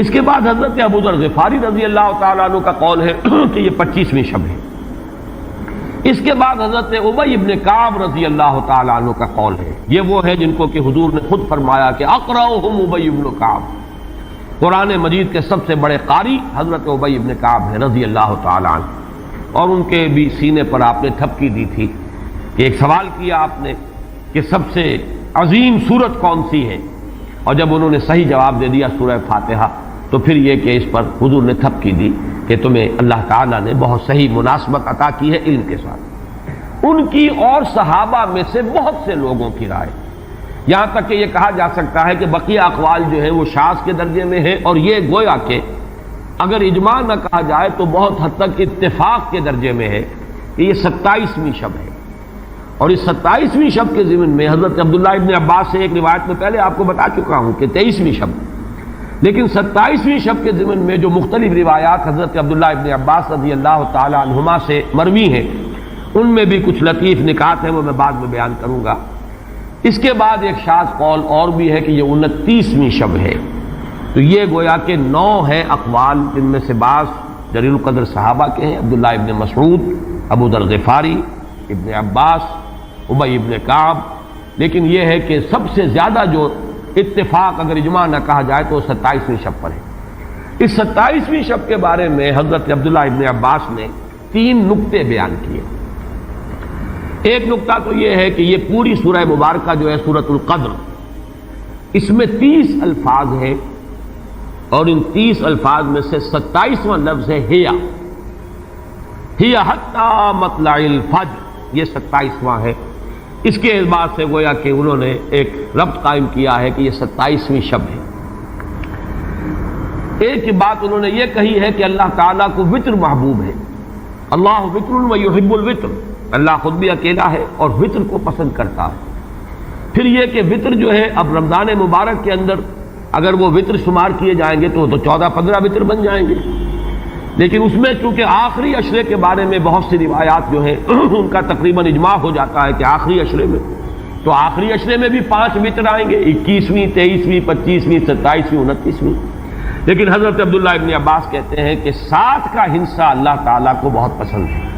اس کے بعد حضرت ابو ذر غفاری رضی اللہ تعالیٰ عنہ کا قول ہے کہ یہ 25ویں شب ہے۔ اس کے بعد حضرت ابی ابن کعب رضی اللہ تعالیٰ عنہ کا قول ہے، یہ وہ ہے جن کو کہ حضور نے خود فرمایا کہ اقرأہم ابی ابن کعب، قرآن مجید کے سب سے بڑے قاری حضرت ابی ابن کعب ہے رضی اللہ تعالیٰ عنہ، اور ان کے بھی سینے پر آپ نے تھپکی دی تھی کہ ایک سوال کیا آپ نے کہ سب سے عظیم سورت کون سی ہے، اور جب انہوں نے صحیح جواب دے دیا سورہ فاتحہ، تو پھر یہ کہ اس پر حضور نے تھپکی دی کہ تمہیں اللہ تعالیٰ نے بہت صحیح مناسبت عطا کی ہے علم کے ساتھ۔ ان کی اور صحابہ میں سے بہت سے لوگوں کی رائے، یہاں تک کہ یہ کہا جا سکتا ہے کہ بقیہ اقوال جو ہیں وہ شاذ کے درجے میں ہیں، اور یہ گویا کہ اگر اجماع نہ کہا جائے تو بہت حد تک اتفاق کے درجے میں ہے کہ یہ 27ویں شب ہے۔ اور اس 27ویں شب کے ضمن میں حضرت عبداللہ ابن عباس سے ایک روایت میں پہلے آپ کو بتا چکا ہوں کہ 23ویں شب، لیکن 27ویں شب کے ضمن میں جو مختلف روایات حضرت عبداللہ ابن عباس رضی اللہ تعالی عنہما سے مروی ہیں، ان میں بھی کچھ لطیف نکات ہیں، وہ میں بعد میں بیان کروں گا۔ اس کے بعد ایک شاذ قول اور بھی ہے کہ یہ 29ویں شب ہے، تو یہ گویا کہ 9 ہے اقوال، جن میں سے بعض جلیل القدر صحابہ کے ہیں، عبداللہ ابن مسعود، ابو ذر غفاری، ابن عباس، ابی ابن کعب، لیکن یہ ہے کہ سب سے زیادہ جو اتفاق اگر اجماع نہ کہا جائے تو 27ویں شب پر ہے۔ اس 27ویں شب کے بارے میں حضرت عبداللہ ابن عباس نے 3 نکتے بیان کیے۔ ایک نکتہ تو یہ ہے کہ یہ پوری سورہ مبارکہ جو ہے سورۃ القدر، اس میں 30 الفاظ ہیں، اور ان 30 الفاظ میں سے 27واں لفظ ہے ہیا حتی مطلع الفجر، یہ 27واں ہے۔ اس کے اعتبار سے گویا کہ انہوں نے ایک ربط قائم کیا ہے کہ یہ 27ویں شب ہے۔ ایک بات انہوں نے یہ کہی ہے کہ اللہ تعالیٰ کو وطر محبوب ہے، اللہ وطر و یحب الوطر، اللہ خود بھی اکیلا ہے اور وطر کو پسند کرتا ہے۔ پھر یہ کہ وطر جو ہے اب رمضان مبارک کے اندر اگر وہ وطر شمار کیے جائیں گے تو 14-15 وطر بن جائیں گے، لیکن اس میں چونکہ آخری عشرے کے بارے میں بہت سی روایات جو ہیں ان کا تقریباً اجماع ہو جاتا ہے کہ آخری عشرے میں، تو آخری عشرے میں بھی 5 وطر آئیں گے، 21ویں، 23ویں، 25ویں، 27ویں، 29ویں۔ لیکن حضرت عبداللہ ابن عباس کہتے ہیں کہ 7 کا ہندسہ اللہ تعالیٰ کو بہت پسند ہے،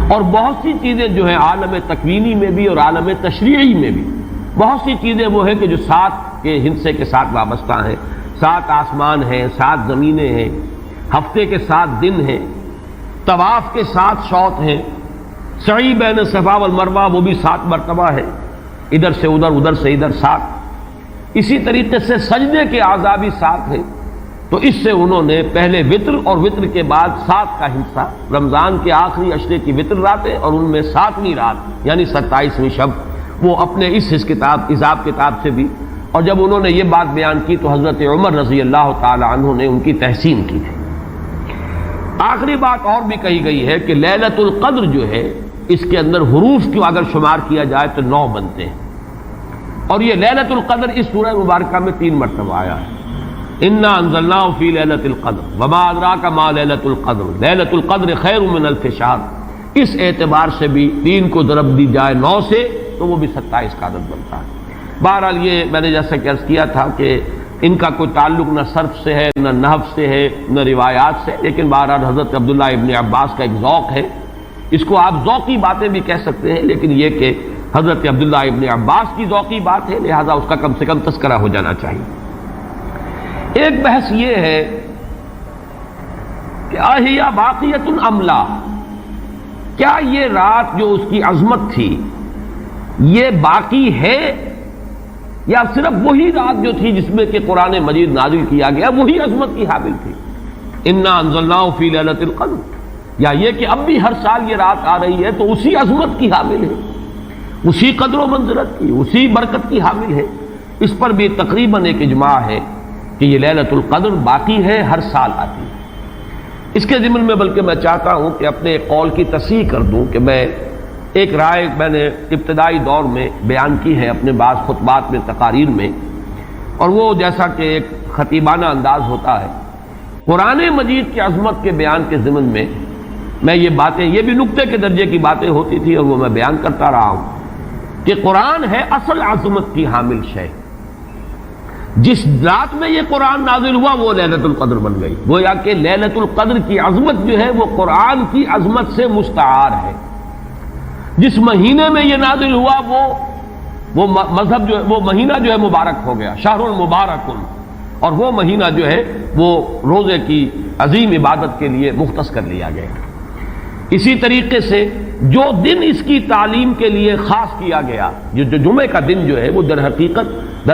اور بہت سی چیزیں جو ہیں عالم تکوینی میں بھی اور عالم تشریعی میں بھی بہت سی چیزیں وہ ہیں کہ جو 7 کے ہندسے کے ساتھ وابستہ ہیں۔ 7 آسمان ہیں، 7 زمینیں ہیں، ہفتے کے 7 دن ہیں، طواف کے 7 شوط ہیں، سعی بین صفا والمروہ وہ بھی 7 مرتبہ ہے، ادھر سے ادھر، ادھر سے ادھر 7۔ اسی طریقے سے سجدے کے اعضاء بھی 7 ہیں، تو اس سے انہوں نے پہلے وطر اور وطر کے بعد 7 کا ہندسہ، رمضان کے آخری عشرے کی وطر راتیں اور ان میں 7ویں رات یعنی 27ویں شب، وہ اپنے اس حساب کتاب سے بھی۔ اور جب انہوں نے یہ بات بیان کی تو حضرت عمر رضی اللہ تعالی عنہ نے ان کی تحسین کی ہے۔ آخری بات اور بھی کہی گئی ہے کہ لیلۃ القدر جو ہے اس کے اندر حروف کو اگر شمار کیا جائے تو 9 بنتے ہیں، اور یہ لیلۃ القدر اس سورہ مبارکہ میں 3 مرتبہ آیا ہے۔ انا انزلناہ فی لیلۃ القدر وما ادراک ما لیلۃ القدر لیلۃ القدر خیر من الف شہر۔ اس اعتبار سے بھی 3 کو ضرب دی جائے 9 سے تو وہ بھی 27 کا عدد بنتا ہے۔ بہرحال یہ میں نے جیسا کہ عرض کیا تھا کہ ان کا کوئی تعلق نہ صرف سے ہے، نہ نحو سے ہے، نہ روایات سے، لیکن بہرحال حضرت عبداللہ ابن عباس کا ایک ذوق ہے، اس کو آپ ذوقی باتیں بھی کہہ سکتے ہیں، لیکن یہ کہ حضرت عبداللہ ابن عباس کی ذوقی بات ہے، لہذا اس کا کم سے کم تذکرہ ہو جانا چاہیے۔ ایک بحث یہ ہے کہ اہیا باقیۃ ام لا، کیا یہ رات جو اس کی عظمت تھی یہ باقی ہے، یا صرف وہی رات جو تھی جس میں کہ قرآن مجید نازل کیا گیا وہی عظمت کی حامل تھی؟ انا انزلناہ فی لیلۃ القدر، یا یہ کہ اب بھی ہر سال یہ رات آ رہی ہے تو اسی عظمت کی حامل ہے، اسی قدر و منزلت کی، اسی برکت کی حامل ہے؟ اس پر بھی تقریباً ایک اجماع ہے کہ یہ لیلۃ القدر باقی ہے، ہر سال آتی ہے۔ اس کے ضمن میں بلکہ میں چاہتا ہوں کہ اپنے قول کی تصحیح کر دوں کہ میں ایک رائے میں نے ابتدائی دور میں بیان کی ہے اپنے بعض خطبات میں، تقاریر میں، اور وہ جیسا کہ ایک خطیبانہ انداز ہوتا ہے، قرآن مجید کی عظمت کے بیان کے ضمن میں میں یہ باتیں، یہ بھی نقطے کے درجے کی باتیں ہوتی تھی اور وہ میں بیان کرتا رہا ہوں کہ قرآن ہے اصل عظمت کی حامل شے۔ جس رات میں یہ قرآن نازل ہوا وہ لیلۃ القدر بن گئی، گویا کہ لیلۃ القدر کی عظمت جو ہے وہ قرآن کی عظمت سے مستعار ہے۔ جس مہینے میں یہ نازل ہوا وہ مذہب جو ہے، وہ مہینہ جو ہے مبارک ہو گیا، شہر المبارک، اور وہ مہینہ جو ہے وہ روزے کی عظیم عبادت کے لیے مختص کر لیا گیا۔ اسی طریقے سے جو دن اس کی تعلیم کے لیے خاص کیا گیا، جو جمعے کا دن جو ہے وہ در حقیقت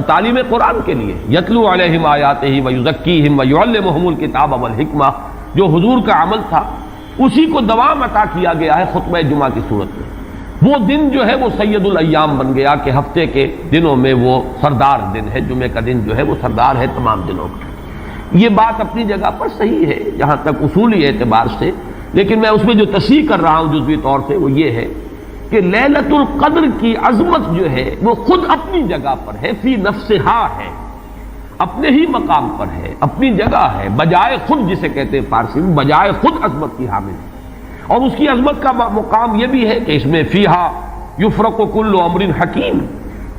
تعلیم قرآن کے لیے، یتلو علیہم آیاتہ ویزکیہم ویعلمہم الکتاب والحکمہ، جو حضور کا عمل تھا اسی کو دوام عطا کیا گیا ہے خطبہ جمعہ کی صورت میں۔ وہ دن جو ہے وہ سید الایام بن گیا کہ ہفتے کے دنوں میں وہ سردار دن ہے، جمعے کا دن جو ہے وہ سردار ہے تمام دنوں کا۔ یہ بات اپنی جگہ پر صحیح ہے جہاں تک اصولی اعتبار سے، لیکن میں اس میں جو تصحیح کر رہا ہوں جزوی طور سے وہ یہ ہے کہ لیلۃ القدر کی عظمت جو ہے وہ خود اپنی جگہ پر ہے، فی نفسہا ہے، اپنے ہی مقام پر ہے، اپنی جگہ ہے، بجائے خود، جسے کہتے ہیں فارسی میں بجائے خود عظمت کی حامل ہے۔ اور اس کی عظمت کا مقام یہ بھی ہے کہ اس میں فیہا یفرق کل امر حکیم،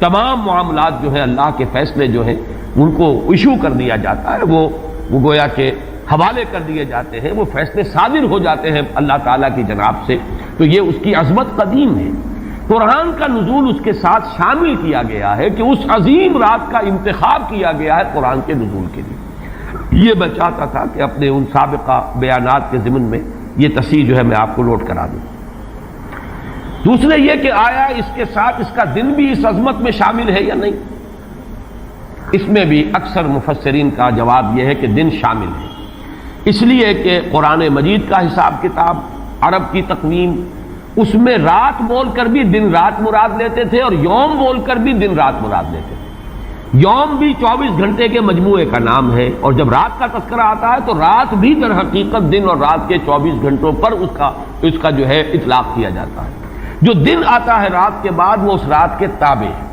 تمام معاملات جو ہے اللہ کے فیصلے جو ہیں ان کو ایشو کر دیا جاتا ہے، وہ گویا کہ حوالے کر دیے جاتے ہیں، وہ فیصلے صادر ہو جاتے ہیں اللہ تعالیٰ کی جناب سے۔ تو یہ اس کی عظمت قدیم ہے۔ قرآن کا نزول اس کے ساتھ شامل کیا گیا ہے کہ اس عظیم رات کا انتخاب کیا گیا ہے قرآن کے نزول کے لیے۔ یہ میں چاہتا تھا کہ اپنے ان سابقہ بیانات کے ضمن میں یہ تصحیح جو ہے میں آپ کو نوٹ کرا دوں۔ دوسرے یہ کہ آیا اس کے ساتھ اس کا دن بھی اس عظمت میں شامل ہے یا نہیں؟ اس میں بھی اکثر مفسرین کا جواب یہ ہے کہ دن شامل ہے، اس لیے کہ قرآن مجید کا حساب کتاب، عرب کی تقویم، اس میں رات بول کر بھی دن رات مراد لیتے تھے اور یوم بول کر بھی دن رات مراد لیتے تھے۔ یوم بھی 24 گھنٹے کے مجموعے کا نام ہے، اور جب رات کا تذکرہ آتا ہے تو رات بھی در حقیقت دن اور رات کے 24 گھنٹوں پر اس کا جو ہے اطلاق کیا جاتا ہے۔ جو دن آتا ہے رات کے بعد وہ اس رات کے تابع ہے۔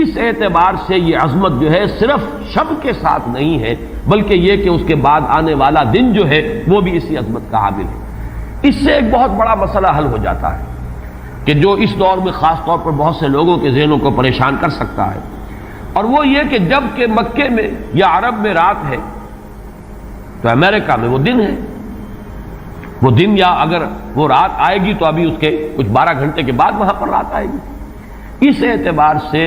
اس اعتبار سے یہ عظمت جو ہے صرف شب کے ساتھ نہیں ہے، بلکہ یہ کہ اس کے بعد آنے والا دن جو ہے وہ بھی اسی عظمت کا حامل ہے۔ اس سے ایک بہت بڑا مسئلہ حل ہو جاتا ہے کہ جو اس دور میں خاص طور پر بہت سے لوگوں کے ذہنوں کو پریشان کر سکتا ہے، اور وہ یہ کہ جب کہ مکے میں یا عرب میں رات ہے تو امریکہ میں وہ دن ہے۔ وہ دن، یا اگر وہ رات آئے گی تو ابھی اس کے کچھ 12 گھنٹے کے بعد وہاں پر رات آئے گی۔ اس اعتبار سے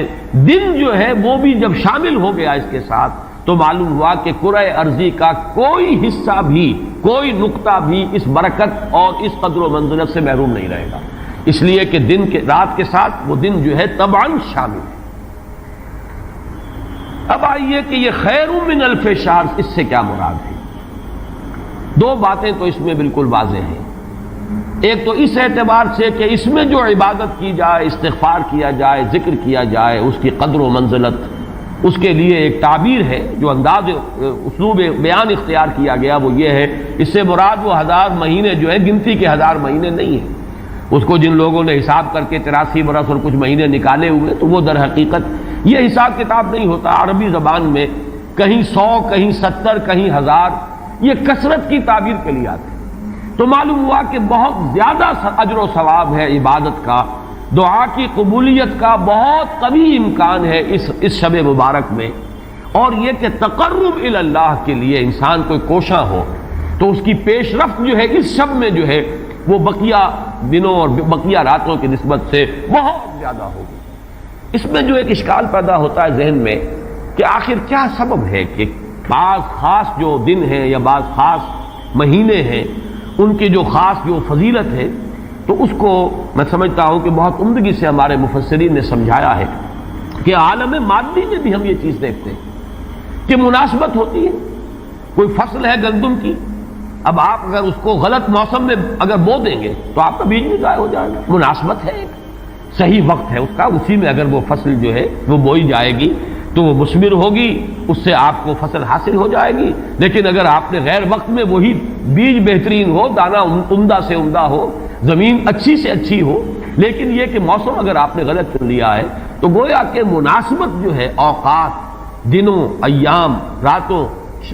دن جو ہے وہ بھی جب شامل ہو گیا اس کے ساتھ تو معلوم ہوا کہ کرۂ ارضی کا کوئی حصہ بھی، کوئی نقطہ بھی اس برکت اور اس قدر و منزلت سے محروم نہیں رہے گا، اس لیے کہ دن کے رات کے ساتھ وہ دن جو ہے طبعاً شامل ہے۔ اب آئیے کہ یہ خیر من الف شہر، اس سے کیا مراد ہے؟ دو باتیں تو اس میں بالکل واضح ہیں۔ ایک تو اس اعتبار سے کہ اس میں جو عبادت کی جائے، استغفار کیا جائے، ذکر کیا جائے، اس کی قدر و منزلت، اس کے لیے ایک تعبیر ہے، جو انداز اسلوب بیان اختیار کیا گیا وہ یہ ہے، اس سے مراد وہ 1000 مہینے جو ہے گنتی کے 1000 مہینے نہیں ہیں۔ اس کو جن لوگوں نے حساب کر کے 83 برس اور کچھ مہینے نکالے ہوئے تو وہ در حقیقت یہ حساب کتاب نہیں ہوتا۔ عربی زبان میں کہیں 100، کہیں 70، کہیں 1000، یہ کثرت کی تعبیر کے لیے آتے ہیں۔ تو معلوم ہوا کہ بہت زیادہ اجر و ثواب ہے عبادت کا، دعا کی قبولیت کا بہت قوی امکان ہے اس شب مبارک میں، اور یہ کہ تقرب الی اللہ کے لیے انسان کوئی کوشاں ہو تو اس کی پیش رفت جو ہے اس شب میں جو ہے وہ بقیہ دنوں اور بقیہ راتوں کی نسبت سے بہت زیادہ ہوگی۔ اس میں جو ایک اشکال پیدا ہوتا ہے ذہن میں کہ آخر کیا سبب ہے کہ بعض خاص جو دن ہیں یا بعض خاص مہینے ہیں ان کی جو خاص جو فضیلت ہے، تو اس کو میں سمجھتا ہوں کہ بہت عمدگی سے ہمارے مفسرین نے سمجھایا ہے کہ عالم مادی میں بھی ہم یہ چیز دیکھتے ہیں کہ مناسبت ہوتی ہے۔ کوئی فصل ہے گندم کی، اب آپ اگر اس کو غلط موسم میں اگر بو دیں گے تو آپ کا بیج بھی ضائع ہو جائے گا۔ مناسبت ہے، ایک صحیح وقت ہے اس کا، اسی میں اگر وہ فصل جو ہے وہ بوئی جائے گی تو وہ مثمر ہوگی، اس سے آپ کو فصل حاصل ہو جائے گی۔ لیکن اگر آپ نے غیر وقت میں وہی بیج بہترین ہو، دانہ عمدہ سے عمدہ ہو، زمین اچھی سے اچھی ہو، لیکن یہ کہ موسم اگر آپ نے غلط چن لیا ہے، تو گویا کہ مناسبت جو ہے اوقات، دنوں، ایام، راتوں،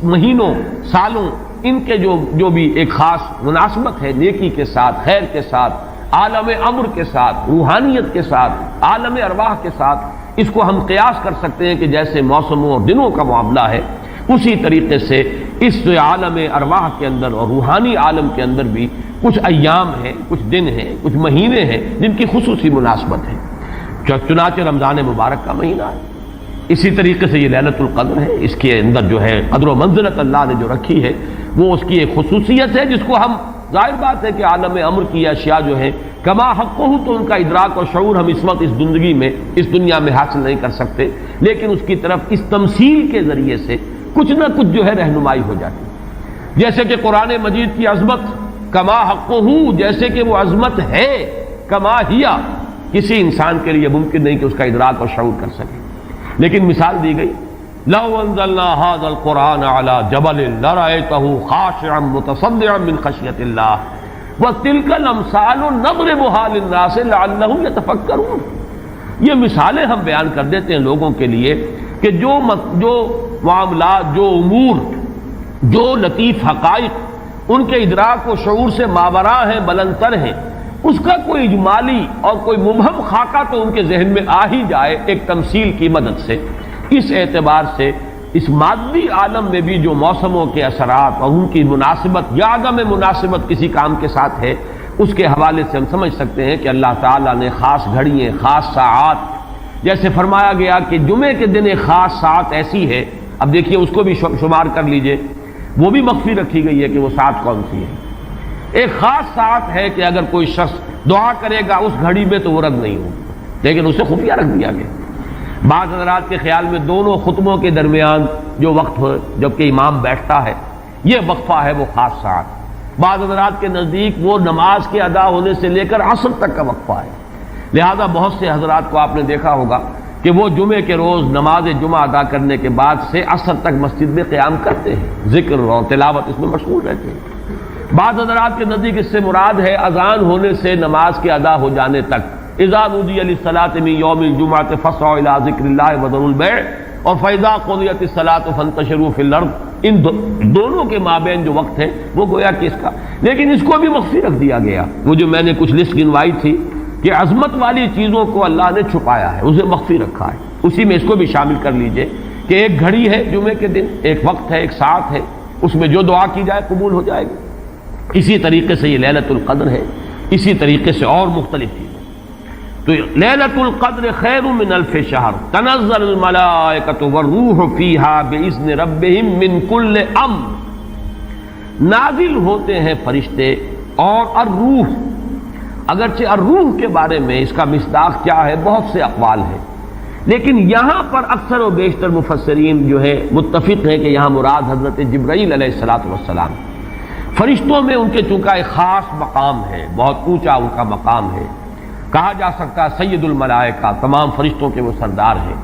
مہینوں، سالوں، ان کے جو بھی ایک خاص مناسبت ہے نیکی کے ساتھ، خیر کے ساتھ، عالم امر کے ساتھ، روحانیت کے ساتھ، عالم ارواح کے ساتھ، اس کو ہم قیاس کر سکتے ہیں کہ جیسے موسموں اور دنوں کا معاملہ ہے، اسی طریقے سے اس عالم ارواح کے اندر اور روحانی عالم کے اندر بھی کچھ ایام ہیں، کچھ دن ہیں، کچھ مہینے ہیں جن کی خصوصی مناسبت ہے۔ چنانچہ رمضان مبارک کا مہینہ ہے، اسی طریقے سے یہ لیلۃ القدر ہے، اس کے اندر جو ہے قدر و منزلت اللہ نے جو رکھی ہے وہ اس کی ایک خصوصیت ہے، جس کو ہم ظاہر بات ہے کہ عالم امر کی اشیاء جو ہیں کما حقہ، تو ان کا ادراک اور شعور ہم اس وقت اس زندگی میں اس دنیا میں حاصل نہیں کر سکتے، لیکن اس کی طرف اس تمثیل کے ذریعے سے کچھ نہ کچھ جو ہے رہنمائی ہو جاتی ہے۔ جیسے کہ قرآن مجید کی عظمت کما حقہ، جیسے کہ وہ عظمت ہے، کما ہیا، کسی انسان کے لیے ممکن نہیں کہ اس کا ادراک اور شعور کر سکے، لیکن مثال دی گئی لو انزلنا هذا القرآن على جبل لرأيته خاشعا متصدعا من خشية الله وتلك الامثال نضربها للناس لعلهم يتفكرون۔ یہ مثالیں ہم بیان کر دیتے ہیں لوگوں کے لیے کہ جو معاملات، جو امور، جو لطیف حقائق ان کے ادراک و شعور سے ماوراء ہیں، بلندتر ہیں، اس کا کوئی اجمالی اور کوئی مبہم خاکہ تو ان کے ذہن میں آ ہی جائے ایک تمثیل کی مدد سے۔ اس اعتبار سے اس مادی عالم میں بھی جو موسموں کے اثرات اور ان کی مناسبت یا عدم مناسبت کسی کام کے ساتھ ہے، اس کے حوالے سے ہم سمجھ سکتے ہیں کہ اللہ تعالیٰ نے خاص گھڑیاں، خاص ساعات، جیسے فرمایا گیا کہ جمعے کے دن ایک خاص ساعت ایسی ہے، اب دیکھیے اس کو بھی شمار کر لیجئے، وہ بھی مخفی رکھی گئی ہے کہ وہ ساعت کون سی ہے۔ ایک خاص ساعت ہے کہ اگر کوئی شخص دعا کرے گا اس گھڑی میں تو وہ رد نہیں ہوگی، لیکن اسے خفیہ رکھ دیا گیا۔ بعض حضرات کے خیال میں دونوں خطبوں کے درمیان جو وقت ہو جبکہ امام بیٹھتا ہے، یہ وقفہ ہے وہ خاص ساعت۔ بعض حضرات کے نزدیک وہ نماز کے ادا ہونے سے لے کر عصر تک کا وقفہ ہے، لہذا بہت سے حضرات کو آپ نے دیکھا ہوگا کہ وہ جمعے کے روز نماز جمعہ ادا کرنے کے بعد سے عصر تک مسجد میں قیام کرتے ہیں، ذکر اور تلاوت اس میں مشغول رہتے ہیں۔ بعض حضرات کے نزدیک اس سے مراد ہے اذان ہونے سے نماز کے ادا ہو جانے تک، اذا نودی للصلاۃ من یوم الجمعۃ فاسعوا الی ذکر اللہ وذروا البیع اور فاذا قضیت الصلاۃ فانتشروا فی الارض، ان دونوں کے مابین جو وقت ہے وہ گویا کہ اس کا، لیکن اس کو بھی مخفی رکھ دیا گیا۔ وہ جو میں نے کچھ لسٹ گنوائی تھی کہ عظمت والی چیزوں کو اللہ نے چھپایا ہے، اسے مخفی رکھا ہے، اسی میں اس کو بھی شامل کر لیجئے کہ ایک گھڑی ہے جمعے کے دن، ایک وقت ہے، ایک ساعت ہے، اس میں جو دعا کی جائے قبول ہو جائے گی۔ اسی طریقے سے یہ لیلۃ القدر ہے، اسی طریقے سے اور مختلف چیزیں۔ تو لیلۃ القدر خیر من الف شہر تنزل الملائکۃ والروح فیہا باذن ربہم من کل امر، نازل ہوتے ہیں فرشتے اور الروح۔ اگرچہ الروح کے بارے میں اس کا مصداق کیا ہے بہت سے اقوال ہیں، لیکن یہاں پر اکثر و بیشتر مفسرین جو ہے متفق ہیں کہ یہاں مراد حضرت جبرائیل علیہ الصلوۃ والسلام۔ فرشتوں میں ان کے چونکہ ایک خاص مقام ہے، بہت اونچا ان کا مقام ہے، کہا جا سکتا ہے سید الملائکہ، تمام فرشتوں کے وہ سردار ہیں۔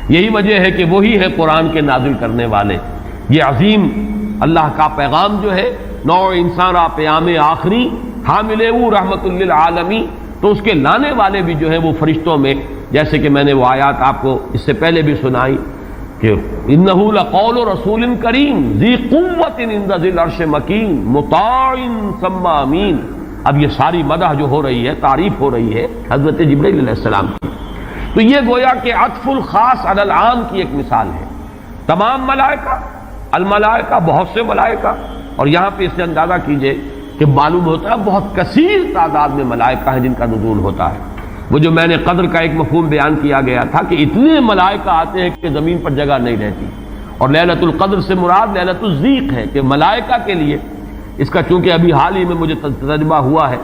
یہی وجہ ہے کہ وہی ہے قرآن کے نازل کرنے والے۔ یہ عظیم اللہ کا پیغام جو ہے، نوع انسان پیام آخری حامل او رحمت للعالمین، تو اس کے لانے والے بھی جو ہے وہ فرشتوں میں، جیسے کہ میں نے وہ آیات آپ کو اس سے پہلے بھی سنائی کہ انہ لقول رسول کریم ذی قوت عند ذی العرش مکین مطاع ثم امین۔ اب یہ ساری مدح جو ہو رہی ہے، تعریف ہو رہی ہے حضرت جبرائیل علیہ السلام کی، تو یہ گویا کہ عطف الخاص علی العام کی ایک مثال ہے۔ تمام ملائکہ، الملائکہ، بہت سے ملائکہ، اور یہاں پہ اس سے اندازہ کیجئے کہ معلوم ہوتا ہے بہت کثیر تعداد میں ملائکہ ہیں جن کا نزول ہوتا ہے۔ وہ جو میں نے قدر کا ایک مفہوم بیان کیا گیا تھا کہ اتنے ملائکہ آتے ہیں کہ زمین پر جگہ نہیں رہتی، اور لیلۃ القدر سے مراد لیلۃ الضیق ہے کہ ملائکہ کے لیے اس کا چونکہ ابھی حال ہی میں مجھے تجربہ ہوا ہے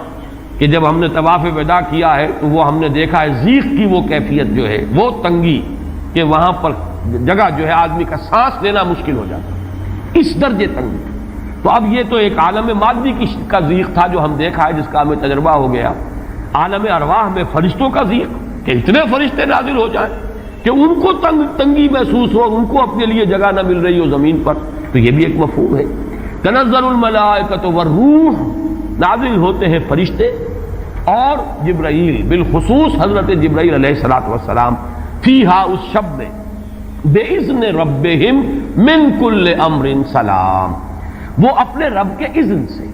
کہ جب ہم نے طواف وداع کیا ہے تو وہ ہم نے دیکھا ہے ضیق کی وہ کیفیت جو ہے، وہ تنگی کہ وہاں پر جگہ جو ہے آدمی کا سانس لینا مشکل ہو جاتا ہے، اس درجے تنگی۔ تو اب یہ تو ایک عالم مادی کا ضیق تھا جو ہم دیکھا ہے، جس کا ہمیں تجربہ ہو گیا۔ عالم ارواح میں فرشتوں کا ضیق کہ اتنے فرشتے نازل ہو جائیں کہ ان کو تنگی محسوس ہو، ان کو اپنے لیے جگہ نہ مل رہی ہو زمین پر، تو یہ بھی ایک مفہوم ہے۔ تنزل الملائکۃ والروح، نازل ہوتے ہیں فرشتے اور جبرائیل، بالخصوص حضرت جبرائیل علیہ الصلوۃ والسلام، فیہا اس شب میں، بِإِذْنِ رَبِّهِمْ مِنْ كُلِّ أَمْرٍ سلام، وہ اپنے رب کے اذن سے۔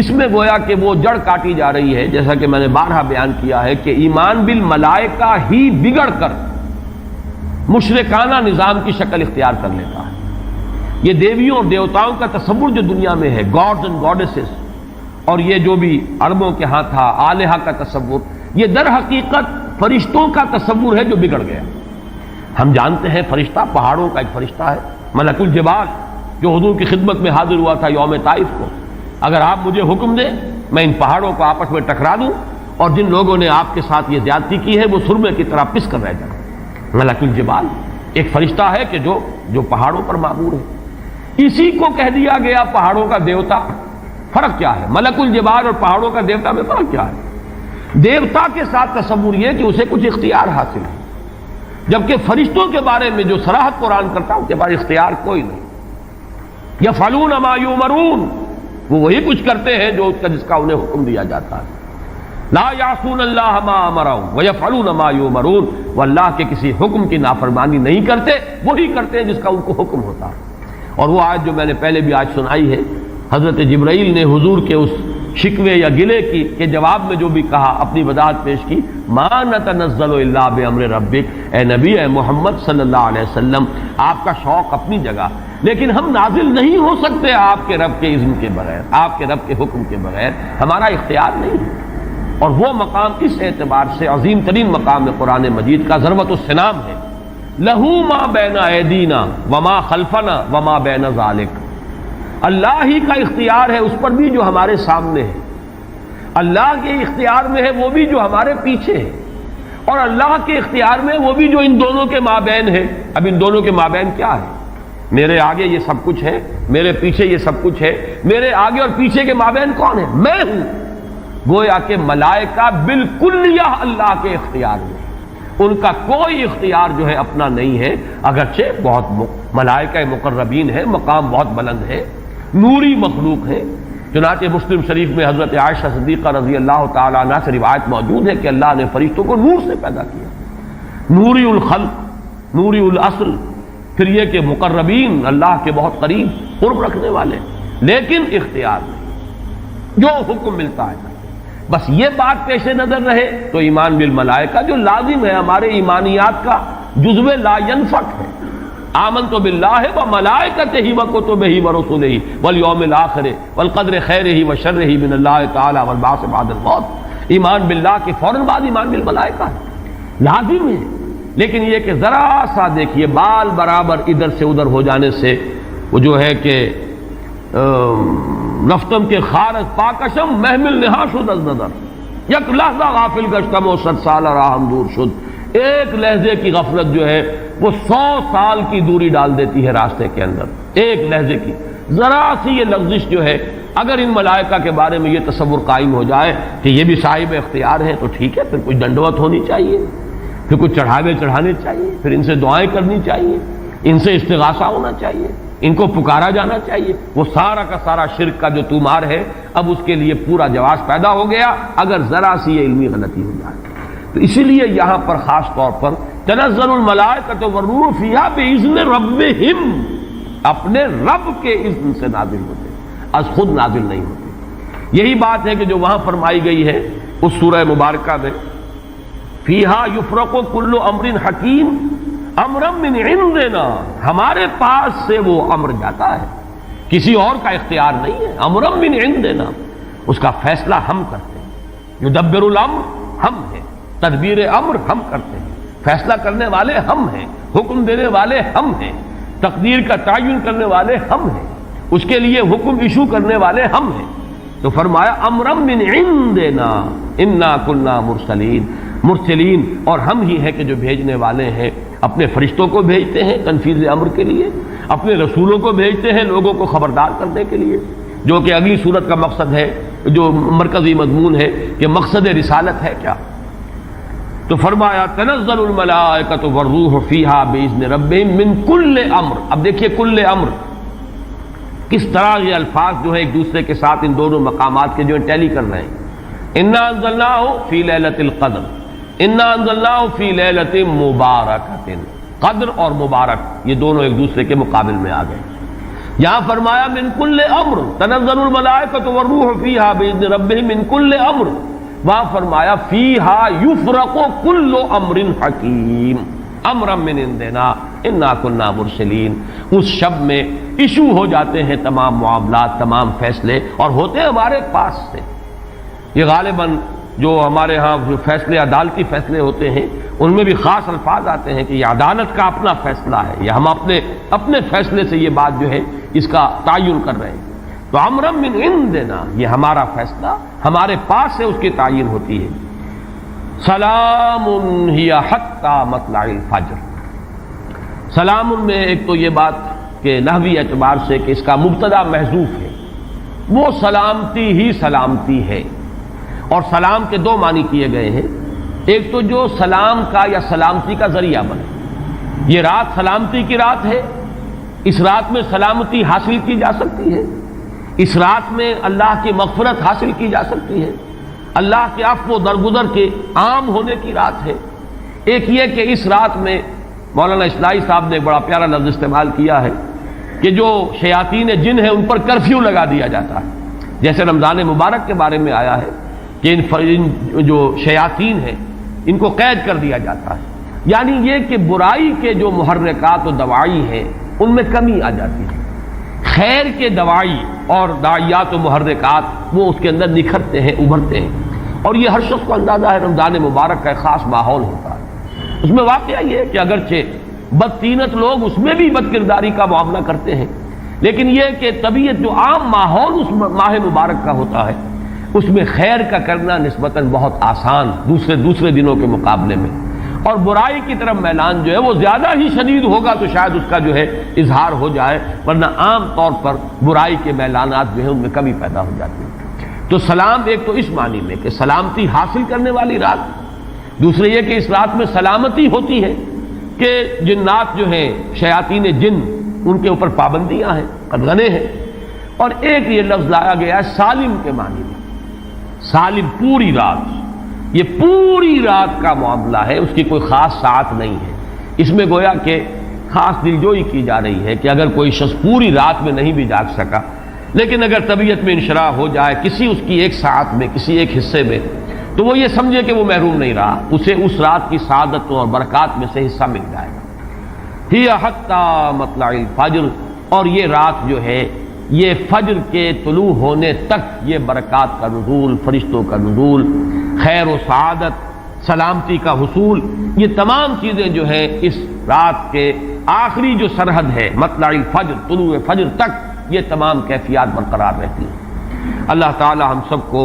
اس میں گویا کہ وہ جڑ کاٹی جا رہی ہے، جیسا کہ میں نے بارہا بیان کیا ہے کہ ایمان بالملائکہ ہی بگڑ کر مشرکانہ نظام کی شکل اختیار کر لیتا ہے۔ یہ دیویوں اور دیوتاؤں کا تصور جو دنیا میں ہے، گاڈز اینڈ گاڈیسز، اور یہ جو بھی عربوں کے ہاں تھا آلہہ کا تصور، یہ در حقیقت فرشتوں کا تصور ہے جو بگڑ گیا۔ ہم جانتے ہیں فرشتہ پہاڑوں کا ایک فرشتہ ہے، ملک الجبال، جو حضور کی خدمت میں حاضر ہوا تھا یوم طائف کو، اگر آپ مجھے حکم دیں میں ان پہاڑوں کو آپس میں ٹکرا دوں اور جن لوگوں نے آپ کے ساتھ یہ زیادتی کی ہے وہ سرمے کی طرح پس کر رہ جائیں۔ ملک الجبال ایک فرشتہ ہے کہ جو پہاڑوں پر معمور ہے، اسی کو کہہ دیا گیا پہاڑوں کا دیوتا۔ فرق کیا ہے ملک الجبال اور پہاڑوں کا دیوتا میں؟ فرق کیا ہے؟ دیوتا کے ساتھ تصور یہ کہ اسے کچھ اختیار حاصل ہے، جبکہ فرشتوں کے بارے میں جو صراحت قرآن کرتا ہے ان کے پاس اختیار کوئی نہیں۔ یفعلون ما یؤمرون، وہ وہی کچھ کرتے ہیں جو جس کا انہیں حکم دیا جاتا ہے۔ لا یعصون اللہ ما امرهم ویفعلون ما یؤمرون، وہ اللہ کے کسی حکم کی نافرمانی نہیں کرتے، وہی کرتے ہیں جس کا ان کو حکم ہوتا ہے۔ اور وہ آیت جو میں نے پہلے بھی آج سنائی ہے، حضرت جبرائیل نے حضور کے اس شکوے یا گلے کے جواب میں جو بھی کہا، اپنی وضاحت پیش کی، ما نتنزل الا بامر ربک، اے نبی، اے محمد صلی اللہ علیہ وسلم، آپ کا شوق اپنی جگہ، لیکن ہم نازل نہیں ہو سکتے آپ کے رب کے اذن کے بغیر، آپ کے رب کے حکم کے بغیر، ہمارا اختیار نہیں ہے۔ اور وہ مقام اس اعتبار سے عظیم ترین مقام ہے قرآن مجید کا، ضربۃ السلام ہے، لہو ما بین ایدینا وما خلفنا وما بین ذالک، اللہ ہی کا اختیار ہے اس پر بھی جو ہمارے سامنے ہے، اللہ کے اختیار میں ہے وہ بھی جو ہمارے پیچھے ہے، اور اللہ کے اختیار میں وہ بھی جو ان دونوں کے مابین ہے۔ اب ان دونوں کے مابین کیا ہے؟ میرے آگے یہ سب کچھ ہے، میرے پیچھے یہ سب کچھ ہے، میرے آگے اور پیچھے کے مابین کون ہے؟ میں ہوں۔ گویا کہ ملائکہ بالکلیہ اللہ کے اختیار میں، ان کا کوئی اختیار جو ہے اپنا نہیں ہے، اگرچہ بہت ملائکہ مقربین ہے، مقام بہت بلند ہے، نوری مخلوق ہے۔ چنانچہ مسلم شریف میں حضرت عائشہ صدیقہ رضی اللہ تعالیٰ عنہا سے روایت موجود ہے کہ اللہ نے فرشتوں کو نور سے پیدا کیا، نوری الخلق، نوری الاصل، پھر یہ کہ مقربین، اللہ کے بہت قریب قرب رکھنے والے، لیکن اختیار نہیں، جو حکم ملتا ہے۔ بس یہ بات پیش نظر رہے تو ایمان بالملائکہ جو لازم ہے ہمارے ایمانیات کا جزو لا ينفک ہے۔ آمنت باللہ وملائکتہ وکتبہ ورسلہ والیوم الآخر والقدر خیرہ وشرہ من اللہ تعالی والبعث بعد الموت۔ ایمان باللہ کے فوراً بعد ایمان بالملائکہ لازم ہے، لیکن یہ کہ ذرا سا دیکھیے بال برابر ادھر سے ادھر ہو جانے سے وہ جو ہے کہ رفتم کے خارج پاکشم محمل نہا شد از نظر، یک لحظہ غافل گشتم و 100 سال راہم دور شد، ایک لحظے کی غفلت جو ہے وہ 100 سال کی دوری ڈال دیتی ہے راستے کے اندر، ایک لحظے کی ذرا سی یہ لغزش جو ہے۔ اگر ان ملائکہ کے بارے میں یہ تصور قائم ہو جائے کہ یہ بھی صاحب اختیار ہیں تو ٹھیک ہے، پھر کچھ دنڈوت ہونی چاہیے، پھر کچھ چڑھاوے چڑھانے چاہیے، پھر ان سے دعائیں کرنی چاہیے، ان سے استغاثہ ہونا چاہیے، ان کو پکارا جانا چاہیے۔ وہ سارا کا سارا شرک کا جو طومار ہے اب اس کے لیے پورا جواز پیدا ہو گیا اگر ذرا سی یہ علمی غلطی ہو جائے۔ تو اسی لیے یہاں پر خاص طور پر تنزل الملائکۃ والروح فیہا بإذن ربہم، اپنے رب کے اذن سے نازل ہوتے، از خود نازل نہیں ہوتے۔ یہی بات ہے کہ جو وہاں فرمائی گئی ہے اس سورہ مبارکہ میں، فیہا یفرق کل امر حکیم امرا من عندنا، ہمارے پاس سے وہ امر جاتا ہے، کسی اور کا اختیار نہیں ہے، امرا من عندنا، اس کا فیصلہ ہم کرتے ہیں. یدبر الامر ہم ہیں، تدبیر امر ہم کرتے ہیں، فیصلہ کرنے والے ہم ہیں، حکم دینے والے ہم ہیں، تقدیر کا تعین کرنے والے ہم ہیں، اس کے لیے حکم ایشو کرنے والے ہم ہیں. تو فرمایا امرم من عندنا انا کنا مرسلین، اور ہم ہی ہیں کہ جو بھیجنے والے ہیں. اپنے فرشتوں کو بھیجتے ہیں تنفیذ امر کے لیے، اپنے رسولوں کو بھیجتے ہیں لوگوں کو خبردار کرنے کے لیے، جو کہ اگلی صورت کا مقصد ہے، جو مرکزی مضمون ہے کہ مقصد رسالت ہے کیا. تو فرمایا تنزل الملائکۃ والروح فیہا باذن ربہم من کل امر. اب دیکھیے کل امر کس طرح یہ الفاظ جو ہے ایک دوسرے کے ساتھ ان دونوں مقامات کے جو ٹیلی کر رہے ہیں. انا انزلناہ فی لیلۃ القدر، انا انزلناہ فی لیلۃ مبارکۃ. قدر اور مبارک یہ دونوں ایک دوسرے کے مقابل میں آ گئے. یہاں فرمایا من کل امر تنزل الملائکۃ والروح فیہا باذن ربہم من کل امر، وہاں فرمایا فیہا یفرق کل امر حکیم امرا من عندنا انا کنا مرسلین. اس شب میں ایشو ہو جاتے ہیں تمام معاملات، تمام فیصلے، اور ہوتے ہیں ہمارے پاس سے. یہ غالباً جو ہمارے ہاں جو فیصلے عدالتی فیصلے ہوتے ہیں ان میں بھی خاص الفاظ آتے ہیں کہ یہ عدالت کا اپنا فیصلہ ہے، یا ہم اپنے فیصلے سے یہ بات جو ہے اس کا تعین کر رہے ہیں. تو امرا من عندنا یہ ہمارا فیصلہ ہمارے پاس سے اس کی تعین ہوتی ہے. سلام ہی حتی مطلع الفجر. سلام میں ایک تو یہ بات کہ نحوی اعتبار سے کہ اس کا مبتدا محذوف ہے، وہ سلامتی ہی سلامتی ہے. اور سلام کے دو معنی کیے گئے ہیں. ایک تو جو سلام کا یا سلامتی کا ذریعہ بنے. یہ رات سلامتی کی رات ہے، اس رات میں سلامتی حاصل کی جا سکتی ہے، اس رات میں اللہ کی مغفرت حاصل کی جا سکتی ہے، اللہ کے عفو و درگزر کے عام ہونے کی رات ہے. ایک یہ کہ اس رات میں مولانا اصلاحی صاحب نے ایک بڑا پیارا لفظ استعمال کیا ہے کہ جو شیاطین جن ہیں ان پر کرفیو لگا دیا جاتا ہے. جیسے رمضان مبارک کے بارے میں آیا ہے کہ ان جو شیاطین ہیں ان کو قید کر دیا جاتا ہے. یعنی یہ کہ برائی کے جو محرکات و دوائی ہیں ان میں کمی آ جاتی ہے، خیر کے دوائی اور داعیات و محرکات وہ اس کے اندر نکھرتے ہیں، ابھرتے ہیں. اور یہ ہر شخص کو اندازہ ہے رمضان مبارک کا ایک خاص ماحول ہوتا ہے. اس میں واقعہ یہ ہے کہ اگرچہ بدطینت لوگ اس میں بھی بد کرداری کا معاملہ کرتے ہیں، لیکن یہ کہ طبیعت جو عام ماحول اس ماہ مبارک کا ہوتا ہے اس میں خیر کا کرنا نسبتاً بہت آسان دوسرے دنوں کے مقابلے میں، اور برائی کی طرف میلان جو ہے وہ زیادہ ہی شدید ہوگا تو شاید اس کا جو ہے اظہار ہو جائے، ورنہ عام طور پر برائی کے میلانات جو ہیں ان میں کمی پیدا ہو جاتی ہے. تو سلام ایک تو اس معنی میں کہ سلامتی حاصل کرنے والی رات، دوسرے یہ کہ اس رات میں سلامتی ہوتی ہے کہ جنات جو ہیں شیاطین جن ان کے اوپر پابندیاں ہیں، قدغنے ہیں. اور ایک یہ لفظ لایا گیا ہے سالم کے معنی میں. سالم پوری رات، یہ پوری رات کا معاملہ ہے، اس کی کوئی خاص ساعت نہیں ہے. اس میں گویا کہ خاص دلجوئی کی جا رہی ہے کہ اگر کوئی شخص پوری رات میں نہیں بھی جاگ سکا لیکن اگر طبیعت میں انشراح ہو جائے کسی اس کی ایک ساعت میں، کسی ایک حصے میں، تو وہ یہ سمجھے کہ وہ محروم نہیں رہا، اسے اس رات کی سعادتوں اور برکات میں سے حصہ مل جائے گا. ہی حتی مطلع الفجر. اور یہ رات جو ہے یہ فجر کے طلوع ہونے تک یہ برکات کا نزول، فرشتوں کا نزول، خیر و سعادت، سلامتی کا حصول، یہ تمام چیزیں جو ہیں اس رات کے آخری جو سرحد ہے مطلع الفجر، طلوع فجر تک یہ تمام کیفیات برقرار رہتی ہیں. اللہ تعالی ہم سب کو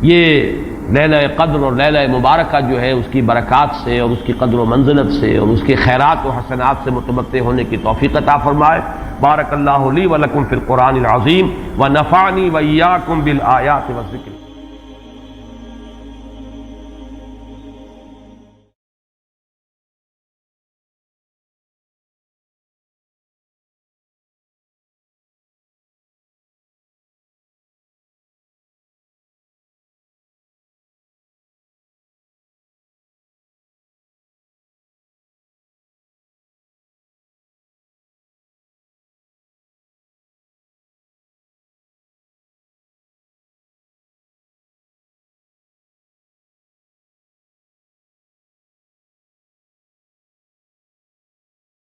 یہ لیلہ قدر اور لیلہ مبارکہ جو ہے اس کی برکات سے اور اس کی قدر و منزلت سے اور اس کے خیرات و حسنات سے متمتع ہونے کی توفیق عطا فرمائے. بارک اللہ لی و لکم فی القرآن العظیم و نفعنی و ایاکم بالآیات والذکر.